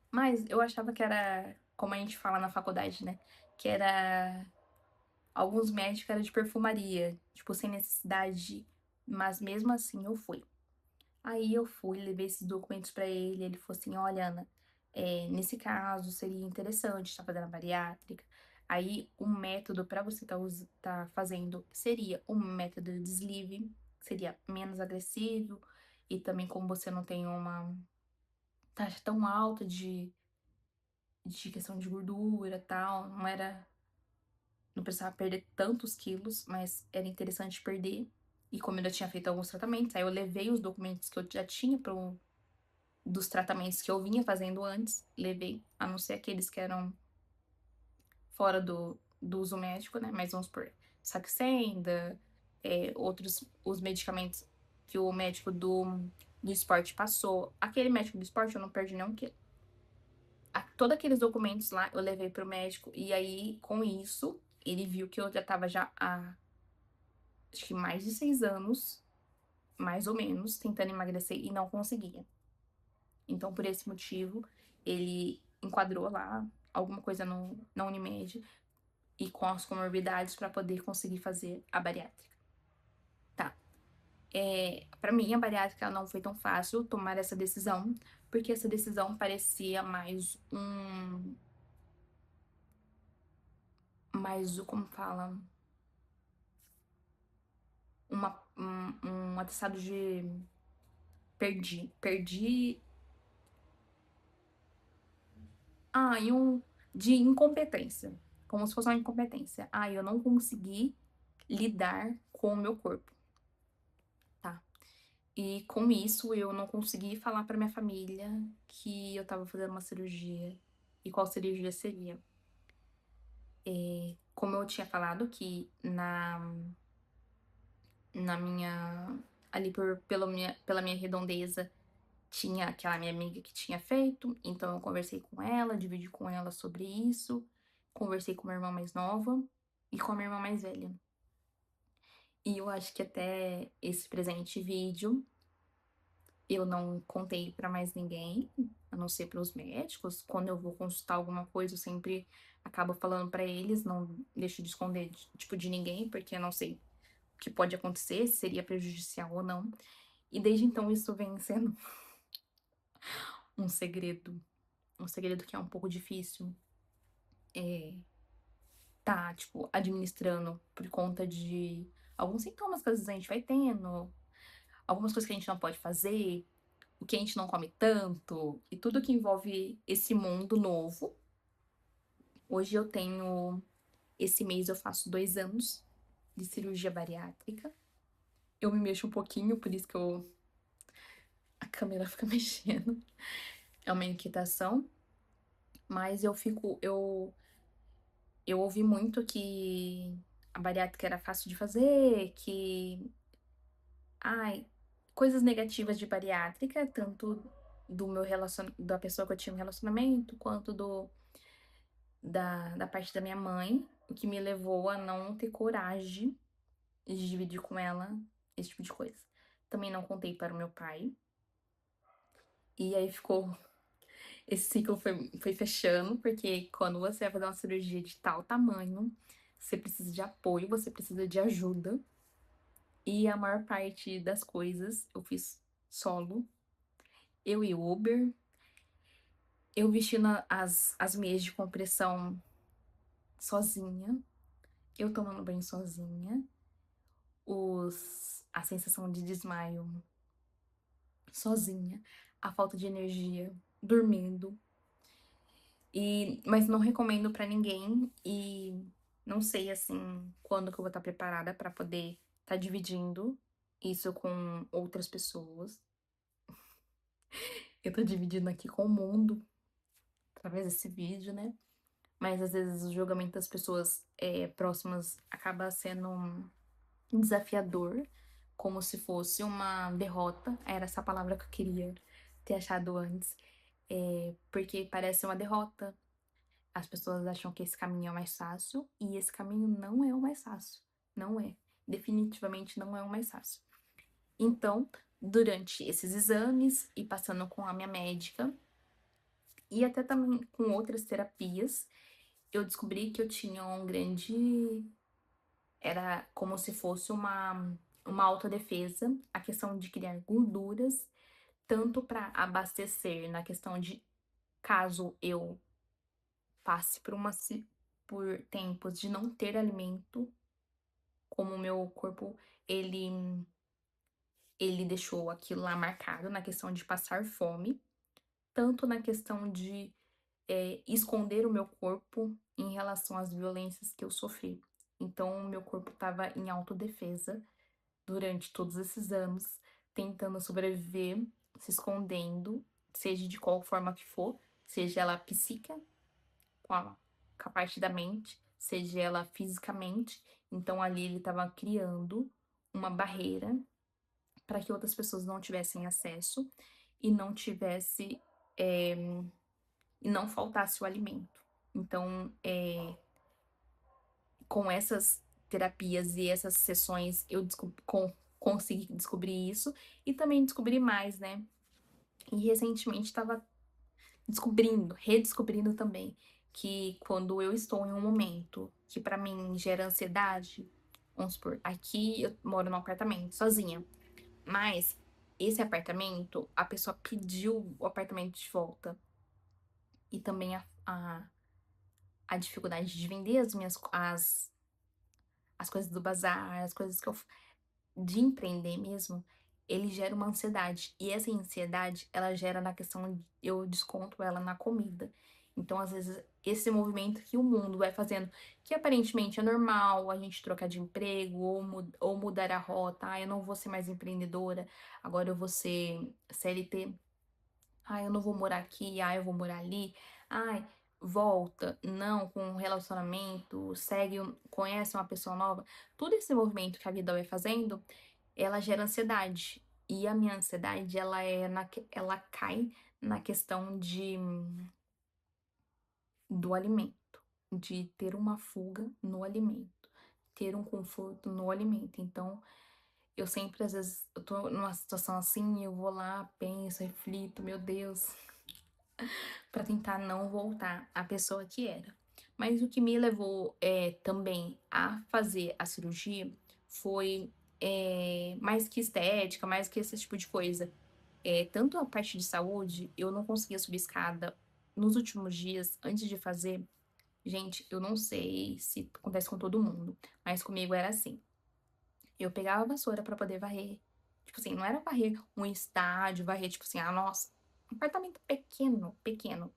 Speaker 1: Mas eu achava que era, como a gente fala na faculdade, né, que era alguns médicos era de perfumaria, tipo, sem necessidade, mas mesmo assim eu fui. Aí eu fui, levei esses documentos pra ele falou assim: "Olha, Ana, nesse caso seria interessante estar fazendo a bariátrica. Aí o método pra você tá fazendo seria um método de sleeve, seria menos agressivo, e também como você não tem uma taxa tão alta de questão de gordura, tal, não precisava perder tantos quilos, mas era interessante perder. E como eu já tinha feito alguns tratamentos, aí eu levei os documentos que eu já tinha dos tratamentos que eu vinha fazendo antes, levei, a não ser aqueles que eram fora do uso médico, né? Mas vamos por Saxenda, outros, os medicamentos que o médico do esporte passou. Aquele médico do esporte eu não perdi nenhum quilo. Todos aqueles documentos lá eu levei pro médico, e aí, com isso, ele viu que eu já tava já há, acho que mais de 6 anos, mais ou menos, tentando emagrecer e não conseguia. Então, por esse motivo, ele enquadrou lá alguma coisa na Unimed e com as comorbidades para poder conseguir fazer a bariátrica. Tá. Para mim, a bariátrica não foi tão fácil tomar essa decisão, porque essa decisão parecia como fala, um atestado de perdi, e de incompetência, como se fosse uma incompetência. Eu não consegui lidar com o meu corpo, tá? E com isso eu não consegui falar pra minha família que eu tava fazendo uma cirurgia e qual cirurgia seria. Como eu tinha falado que na minha, ali pela minha redondeza, tinha aquela minha amiga que tinha feito, então eu conversei com ela, dividi com ela sobre isso, conversei com minha irmã mais nova e com a minha irmã mais velha. E eu acho que até esse presente vídeo eu não contei pra mais ninguém, a não ser pros médicos. Quando eu vou consultar alguma coisa, eu sempre acabo falando pra eles, não deixo de esconder, tipo, de ninguém, porque eu não sei o que pode acontecer, se seria prejudicial ou não. E desde então isso vem sendo um segredo, um segredo que é um pouco difícil, tá, tipo, administrando por conta de alguns sintomas que às vezes a gente vai tendo, algumas coisas que a gente não pode fazer, o que a gente não come tanto, e tudo que envolve esse mundo novo. Hoje eu tenho, esse mês eu faço 2 anos de cirurgia bariátrica. Eu me mexo um pouquinho, por isso que a câmera fica mexendo. É uma inquietação, mas eu ouvi muito que a bariátrica era fácil de fazer, que, ai, coisas negativas de bariátrica, tanto da pessoa que eu tinha um relacionamento, quanto da parte da minha mãe, o que me levou a não ter coragem de dividir com ela esse tipo de coisa. Também não contei para o meu pai. E aí ficou. Esse ciclo foi fechando, porque quando você vai fazer uma cirurgia de tal tamanho, você precisa de apoio, você precisa de ajuda. E a maior parte das coisas eu fiz solo. Eu e o Uber. Eu vestindo as meias de compressão sozinha. Eu tomando banho sozinha. A sensação de desmaio sozinha, a falta de energia, dormindo. Mas não recomendo pra ninguém e não sei assim quando que eu vou estar preparada pra poder estar dividindo isso com outras pessoas. Eu tô dividindo aqui com o mundo através desse vídeo, né? Mas às vezes o julgamento das pessoas próximas acaba sendo desafiador, como se fosse uma derrota. Era essa palavra que eu queria ter achado antes. Porque parece uma derrota. As pessoas acham que esse caminho é o mais fácil, e esse caminho não é o mais fácil. Não é. Definitivamente não é o mais fácil. Então, durante esses exames e passando com a minha médica, e até também com outras terapias, eu descobri que eu tinha um grande. Era como se fosse uma autodefesa, a questão de criar gorduras, tanto para abastecer na questão de caso eu passe por tempos de não ter alimento, como o meu corpo ele ele deixou aquilo lá marcado na questão de passar fome, tanto na questão de esconder o meu corpo em relação às violências que eu sofri. Então, o meu corpo estava em autodefesa durante todos esses anos, tentando sobreviver, se escondendo, seja de qual forma que for, seja ela psíquica, com a parte da mente, seja ela fisicamente. Então, ali ele estava criando uma barreira para que outras pessoas não tivessem acesso e não tivesse, e não faltasse o alimento. Então, com essas terapias e essas sessões, eu consegui descobrir isso e também descobri mais, né? E recentemente estava redescobrindo também, que quando eu estou em um momento que pra mim gera ansiedade, vamos supor, aqui eu moro num apartamento sozinha, mas esse apartamento, a pessoa pediu o apartamento de volta. E também a dificuldade de vender as coisas do bazar, as coisas que de empreender mesmo, ele gera uma ansiedade. E essa ansiedade, ela gera na questão, eu desconto ela na comida. Então, às vezes, esse movimento que o mundo vai fazendo, que aparentemente é normal, a gente trocar de emprego ou mudar a rota, eu não vou ser mais empreendedora, agora eu vou ser CLT. Eu não vou morar aqui, eu vou morar ali. Ai, volta, não, com um relacionamento, segue, conhece uma pessoa nova. Todo esse movimento que a vida vai fazendo, ela gera ansiedade. E a minha ansiedade, ela cai na questão do alimento, de ter uma fuga no alimento, ter um conforto no alimento. Então, eu sempre, às vezes, eu tô numa situação assim, eu vou lá, penso, reflito, meu Deus, para tentar não voltar à pessoa que era. Mas o que me levou também a fazer a cirurgia foi mais que estética, mais que esse tipo de coisa. Tanto a parte de saúde, eu não conseguia subir escada nos últimos dias, antes de fazer. Gente, eu não sei se acontece com todo mundo, mas comigo era assim. Eu pegava a vassoura pra poder varrer. Tipo assim, não era varrer um estádio, varrer, tipo assim, nossa, um apartamento pequeno, pequeno.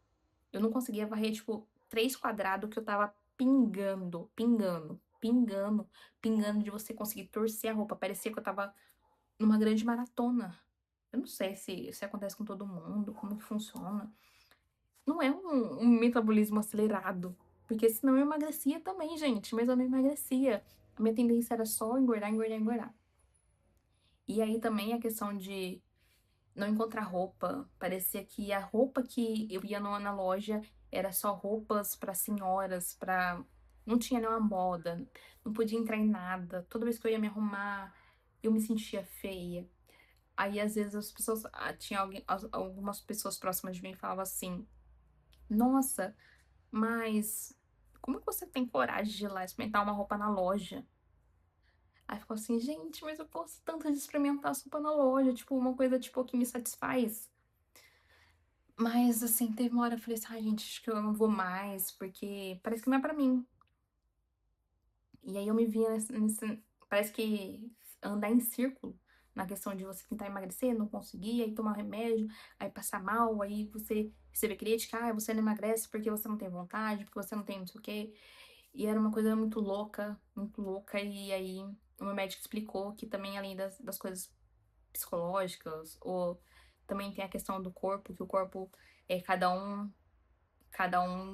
Speaker 1: Eu não conseguia varrer, tipo, 3 quadrados que eu tava pingando, pingando, pingando, pingando de você conseguir torcer a roupa. Parecia que eu tava numa grande maratona. Eu não sei se acontece com todo mundo, como que funciona. Não é um metabolismo acelerado. Porque senão eu emagrecia também, gente. Mas eu não emagrecia. A minha tendência era só engordar, engordar, engordar. E aí também a questão de não encontrar roupa. Parecia que a roupa que eu ia na loja era só roupas para senhoras, para não tinha nenhuma moda, não podia entrar em nada. Toda vez que eu ia me arrumar, eu me sentia feia. Aí às vezes as pessoas, tinha algumas pessoas próximas de mim que falavam assim: "Nossa, mas como que você tem coragem de ir lá experimentar uma roupa na loja?" Aí ficou assim, gente, mas eu gosto tanto de experimentar sopa na loja, tipo, uma coisa, tipo, que me satisfaz. Mas, assim, teve uma hora eu falei assim: "Ai, gente, acho que eu não vou mais, porque parece que não é pra mim". E aí eu me via parece que andar em círculo, na questão de você tentar emagrecer, não conseguir, aí tomar remédio, aí passar mal, aí você receber crítica: você não emagrece porque você não tem vontade, porque você não tem não sei o quê". E era uma coisa muito louca, e aí o meu médico explicou que também além das coisas psicológicas, ou também tem a questão do corpo, que o corpo é cada um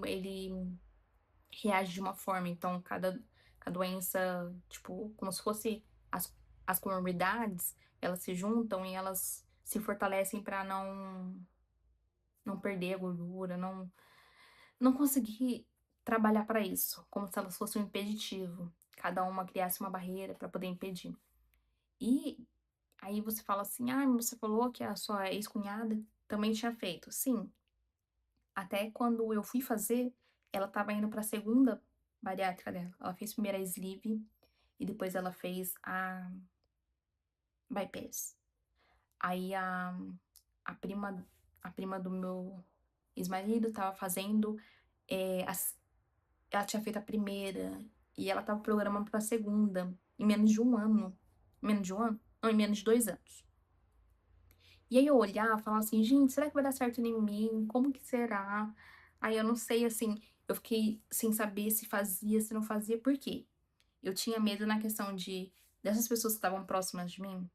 Speaker 1: ele reage de uma forma, então cada doença, tipo, como se fosse as comorbidades, elas se juntam e elas se fortalecem para não perder a gordura, não conseguir trabalhar para isso, como se elas fossem um impeditivo, cada uma criasse uma barreira para poder impedir. E aí você fala assim: mas você falou que a sua ex-cunhada também tinha feito". Sim, até quando eu fui fazer, ela estava indo para a segunda bariátrica dela. Ela fez primeiro a sleeve e depois ela fez a bypass. Aí a prima a prima do meu ex-marido estava fazendo, ela tinha feito a primeira e ela estava programando para a segunda em menos de um ano. Menos de um ano? Não, em menos de 2 anos. E aí eu olhava e falava assim: "Gente, será que vai dar certo em mim? Como que será?". Aí eu não sei, assim, eu fiquei sem saber se fazia, se não fazia, por quê? Eu tinha medo na questão de dessas pessoas que estavam próximas de mim,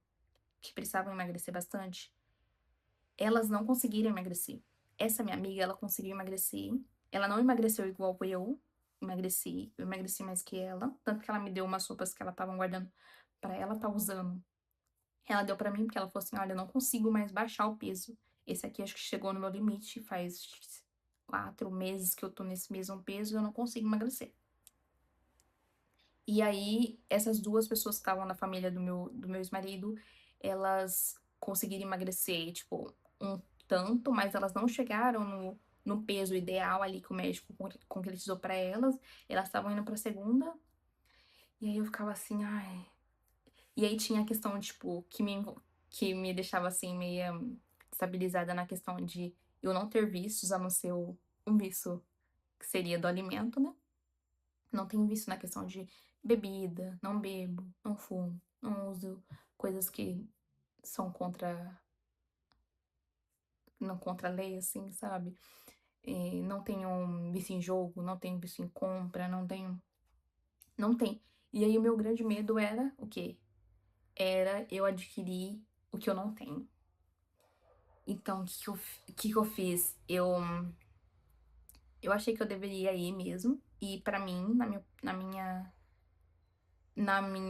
Speaker 1: que precisavam emagrecer bastante, elas não conseguiram emagrecer. Essa minha amiga, ela conseguiu emagrecer. Ela não emagreceu igual eu emagreci. Eu emagreci mais que ela. Tanto que ela me deu umas roupas que ela tava guardando pra ela tá usando. Ela deu pra mim porque ela falou assim: olha, eu não consigo mais baixar o peso. Esse aqui acho que chegou no meu limite. Faz 4 meses que eu tô nesse mesmo peso e eu não consigo emagrecer. E aí, essas duas pessoas que estavam na família do meu ex-marido, elas conseguiram emagrecer, tipo, um tanto, mas elas não chegaram no peso ideal ali que o médico concretizou pra elas. Elas estavam indo pra segunda, e aí eu ficava assim, ai. E aí tinha a questão, tipo, que me deixava assim, meia estabilizada na questão de eu não ter vícios, a não ser o vício que seria do alimento, né? Não tenho vício na questão de bebida, não bebo, não fumo, não uso coisas que são não contra a lei, assim, sabe? Não tenho vício em jogo, não tenho vício em compra, não tem. E aí o meu grande medo era o quê? Era eu adquirir o que eu não tenho. Então, o que que eu fiz? Eu achei que eu deveria ir mesmo, e pra mim, na minha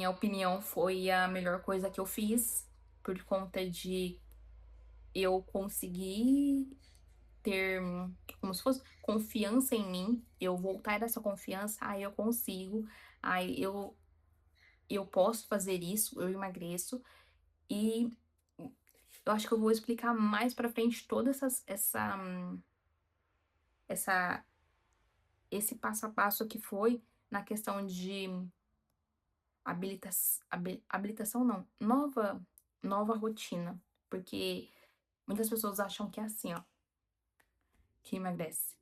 Speaker 1: opinião, foi a melhor coisa que eu fiz, por conta de eu conseguir ter como se fosse confiança em mim, eu voltar essa confiança, aí eu consigo, aí eu posso fazer isso, eu emagreço, e eu acho que eu vou explicar mais pra frente toda essa esse passo a passo que foi na questão de habilitação não, nova rotina, porque muitas pessoas acham que é assim, ó, que emagrece,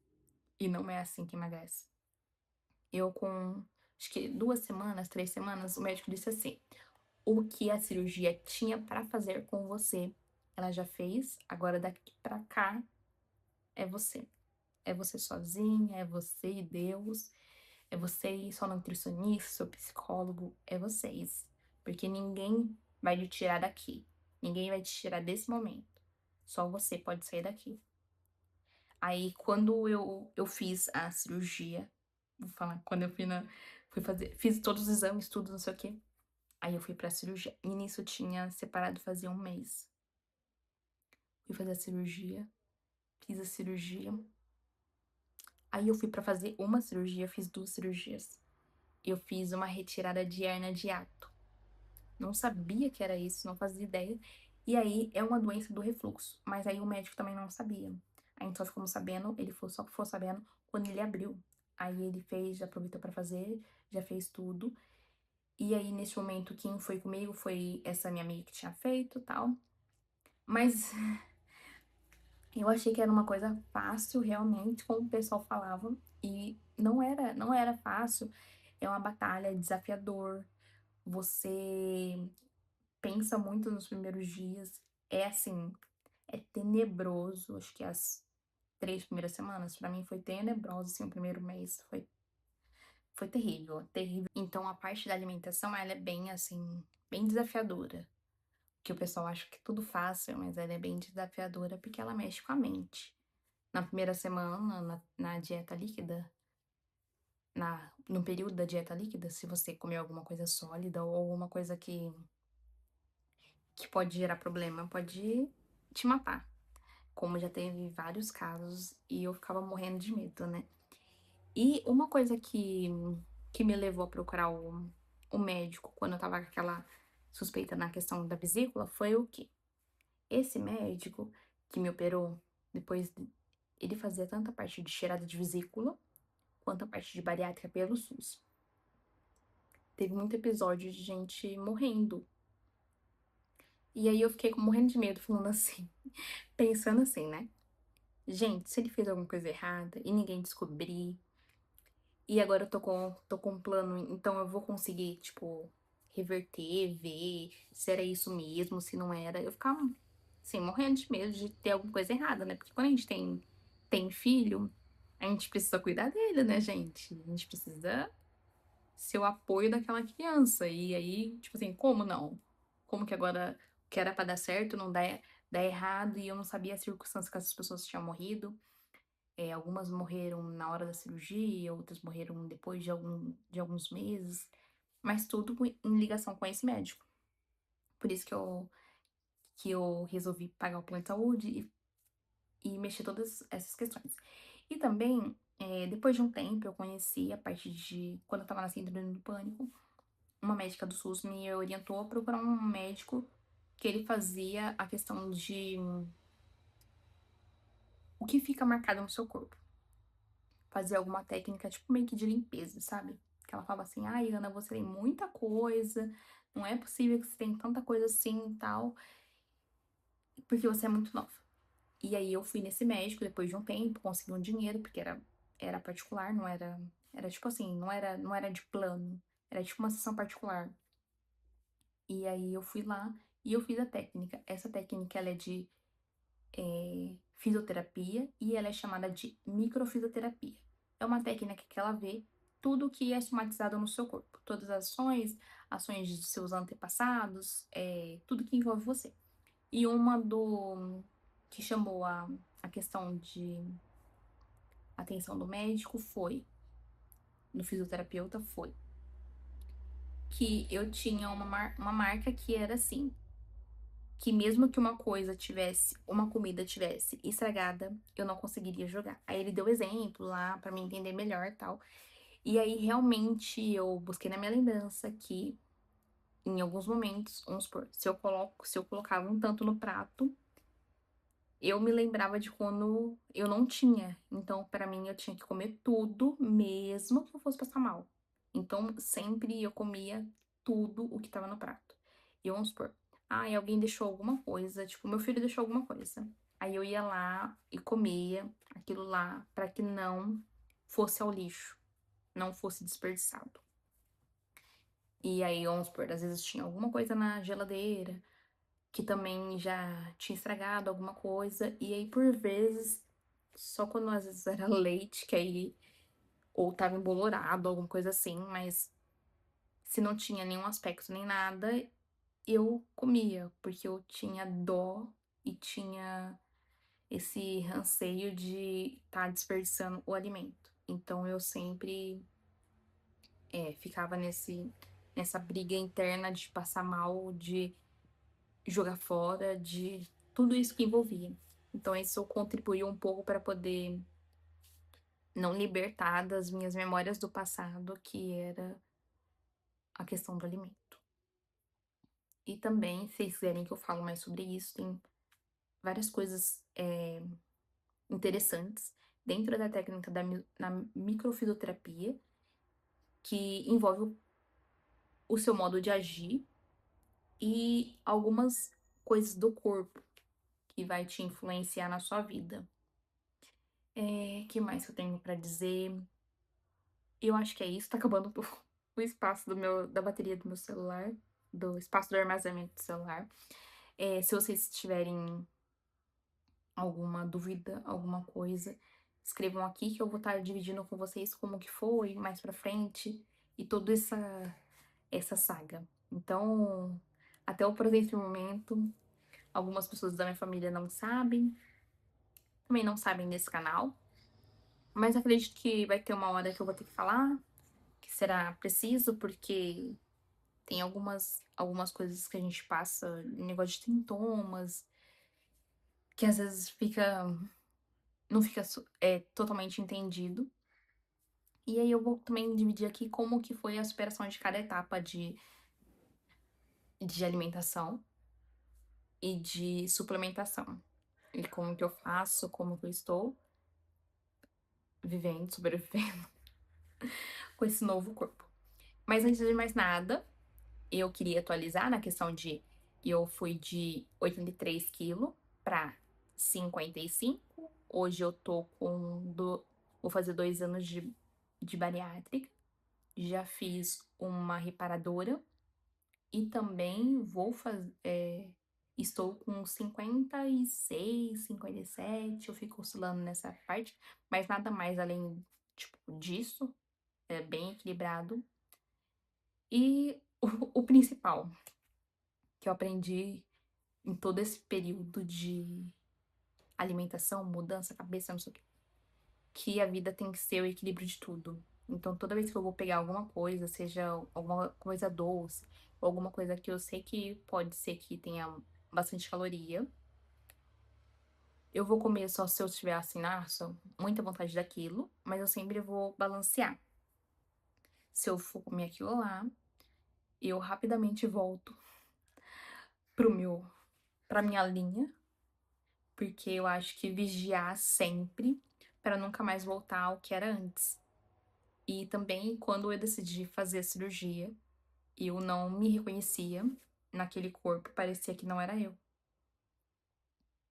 Speaker 1: e não é assim que emagrece. Eu com, acho que 2 semanas, 3 semanas, o médico disse assim: "O que a cirurgia tinha pra fazer com você, ela já fez, agora daqui pra cá é você. É você sozinha, é você e Deus, é você e sua nutricionista, seu psicólogo, é vocês. Porque ninguém vai te tirar daqui. Ninguém vai te tirar desse momento. Só você pode sair daqui." Aí, quando eu fiz a cirurgia, vou falar, quando eu fui fazer, fiz todos os exames, tudo, não sei o quê. Aí eu fui pra cirurgia. E nisso eu tinha separado fazia um mês. Fui fazer a cirurgia, fiz a cirurgia. Aí eu fui pra fazer uma cirurgia, fiz 2 cirurgias. Eu fiz uma retirada de hérnia de hiato. Não sabia que era isso, não fazia ideia. E aí é uma doença do refluxo, mas aí o médico também não sabia. Aí então ficamos sabendo, ele só ficou sabendo quando ele abriu. Aí ele fez, já aproveitou pra fazer, já fez tudo. E aí nesse momento quem foi comigo foi essa minha amiga que tinha feito, tal. Mas eu achei que era uma coisa fácil realmente, como o pessoal falava, e não era fácil. É uma batalha, é desafiador. Você pensa muito nos primeiros dias. É assim, é tenebroso. Acho que as 3 primeiras semanas, pra mim, foi tenebroso, assim, o primeiro mês. Foi terrível, terrível. Então, a parte da alimentação, ela é bem, assim, bem desafiadora. Que o pessoal acha que é tudo fácil, mas ela é bem desafiadora porque ela mexe com a mente. Na primeira semana, na dieta líquida, no período da dieta líquida, se você comer alguma coisa sólida ou alguma coisa que pode gerar problema, pode te matar. Como já teve vários casos e eu ficava morrendo de medo, né? E uma coisa que me levou a procurar o médico quando eu tava com aquela suspeita na questão da vesícula foi o quê? Esse médico que me operou, depois ele fazia tanto a parte de cheirada de vesícula quanto a parte de bariátrica pelo SUS. Teve muito episódio de gente morrendo. E aí eu fiquei morrendo de medo, falando assim, pensando assim, né? Gente, se ele fez alguma coisa errada e ninguém descobrir, e agora eu tô com um plano, então eu vou conseguir, tipo, reverter, ver se era isso mesmo, se não era. Eu ficava, assim, morrendo de medo de ter alguma coisa errada, né? Porque quando a gente tem filho, a a gente precisa cuidar dele, né, gente? A gente precisa ser o apoio daquela criança. E aí, tipo assim, como não? Como que agora o que era pra dar certo não dá errado e eu não sabia as circunstâncias que essas pessoas tinham morrido. Algumas morreram na hora da cirurgia, outras morreram depois de alguns meses, mas tudo em ligação com esse médico. Por isso que eu resolvi pagar o plano de saúde e mexer todas essas questões. E também, depois de um tempo, eu conheci, a partir de quando eu estava na síndrome do pânico, uma médica do SUS me orientou a procurar um médico que ele fazia a questão de o que fica marcado no seu corpo. Fazer alguma técnica, tipo, meio que de limpeza, sabe? Que ela falava assim: ai, Ana, você tem muita coisa, não é possível que você tenha tanta coisa assim e tal, porque você é muito nova. E aí eu fui nesse médico depois de um tempo, consegui um dinheiro, porque era particular, não era. Era tipo assim, não era de plano, era tipo uma sessão particular. E aí eu fui lá e eu fiz a técnica. Essa técnica ela é de fisioterapia e ela é chamada de microfisioterapia. É uma técnica que ela vê tudo que é somatizado no seu corpo, todas as ações de seus antepassados, tudo que envolve você. E uma do que chamou a questão de atenção do médico do fisioterapeuta, foi que eu tinha uma marca que era assim, que mesmo que uma comida tivesse estragada, eu não conseguiria jogar. Aí ele deu exemplo lá pra me entender melhor e tal. E aí realmente eu busquei na minha lembrança que em alguns momentos, vamos supor, se eu colocava um tanto no prato, eu me lembrava de quando eu não tinha. Então, pra mim, eu tinha que comer tudo, mesmo que eu fosse passar mal. Então, sempre eu comia tudo o que tava no prato. E vamos supor, ai, alguém deixou alguma coisa, tipo, meu filho deixou alguma coisa. Aí eu ia lá e comia aquilo lá pra que não fosse ao lixo, não fosse desperdiçado. E aí, vamos supor, às vezes tinha alguma coisa na geladeira que também já tinha estragado alguma coisa. E aí, por vezes, só quando às vezes era leite, que aí ou tava embolorado, alguma coisa assim, mas se não tinha nenhum aspecto nem nada, eu comia, porque eu tinha dó e tinha esse anseio de estar desperdiçando o alimento. Então eu sempre ficava nessa briga interna de passar mal, de jogar fora, de tudo isso que envolvia. Então isso contribuiu um pouco para poder não libertar das minhas memórias do passado, que era a questão do alimento. E também, se vocês quiserem que eu falo mais sobre isso, tem várias coisas interessantes dentro da técnica na microfisioterapia, que envolve o seu modo de agir e algumas coisas do corpo que vai te influenciar na sua vida. Que mais que eu tenho pra dizer? Eu acho que é isso. Tá acabando o espaço da bateria do meu celular, do espaço do armazenamento do celular. Se vocês tiverem alguma dúvida, alguma coisa, escrevam aqui que eu vou estar dividindo com vocês como que foi mais pra frente e toda essa saga. Então, até o presente momento, algumas pessoas da minha família não sabem, também não sabem desse canal, mas acredito que vai ter uma hora que eu vou ter que falar, que será preciso, porque tem algumas coisas que a gente passa, negócio de sintomas, que às vezes não fica totalmente entendido. E aí eu vou também dividir aqui como que foi a superação de cada etapa de alimentação e de suplementação. E como que eu faço, como que eu estou vivendo, sobrevivendo com esse novo corpo. Mas antes de mais nada, eu queria atualizar na questão de eu fui de 83 quilos para 55. Hoje eu tô vou fazer 2 anos de bariátrica. Já fiz uma reparadora e também vou fazer. Estou com 56, 57, eu fico oscilando nessa parte, mas nada mais além, tipo, disso, é bem equilibrado. E o principal que eu aprendi em todo esse período de alimentação, mudança, cabeça, não sei o quê, que a vida tem que ser o equilíbrio de tudo. Então, toda vez que eu vou pegar alguma coisa, seja alguma coisa doce, ou alguma coisa que eu sei que pode ser que tenha bastante caloria, eu vou comer só se eu tiver assim, nossa, muita vontade daquilo, mas eu sempre vou balancear. Se eu for comer aquilo lá, eu rapidamente volto pro meu, pra minha linha, porque eu acho que vigiar sempre para nunca mais voltar ao que era antes. E também quando eu decidi fazer a cirurgia, eu não me reconhecia naquele corpo, parecia que não era eu,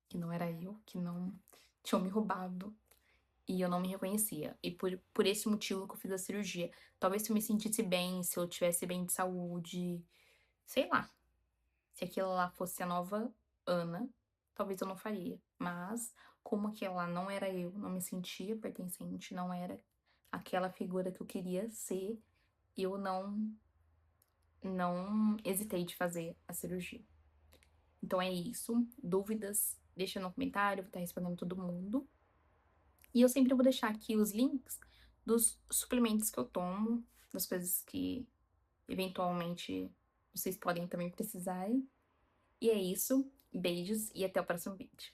Speaker 1: que não era eu, que não tinham me roubado. E eu não me reconhecia. E por esse motivo que eu fiz a cirurgia. Talvez se eu me sentisse bem, se eu tivesse bem de saúde, sei lá. Se aquilo lá fosse a nova Ana, talvez eu não faria. Mas, como aquela lá não era eu, não me sentia pertencente, não era aquela figura que eu queria ser, eu não hesitei de fazer a cirurgia. Então é isso. Dúvidas, deixa no comentário, vou estar respondendo todo mundo. E eu sempre vou deixar aqui os links dos suplementos que eu tomo, das coisas que eventualmente vocês podem também precisar. E é isso. Beijos e até o próximo vídeo.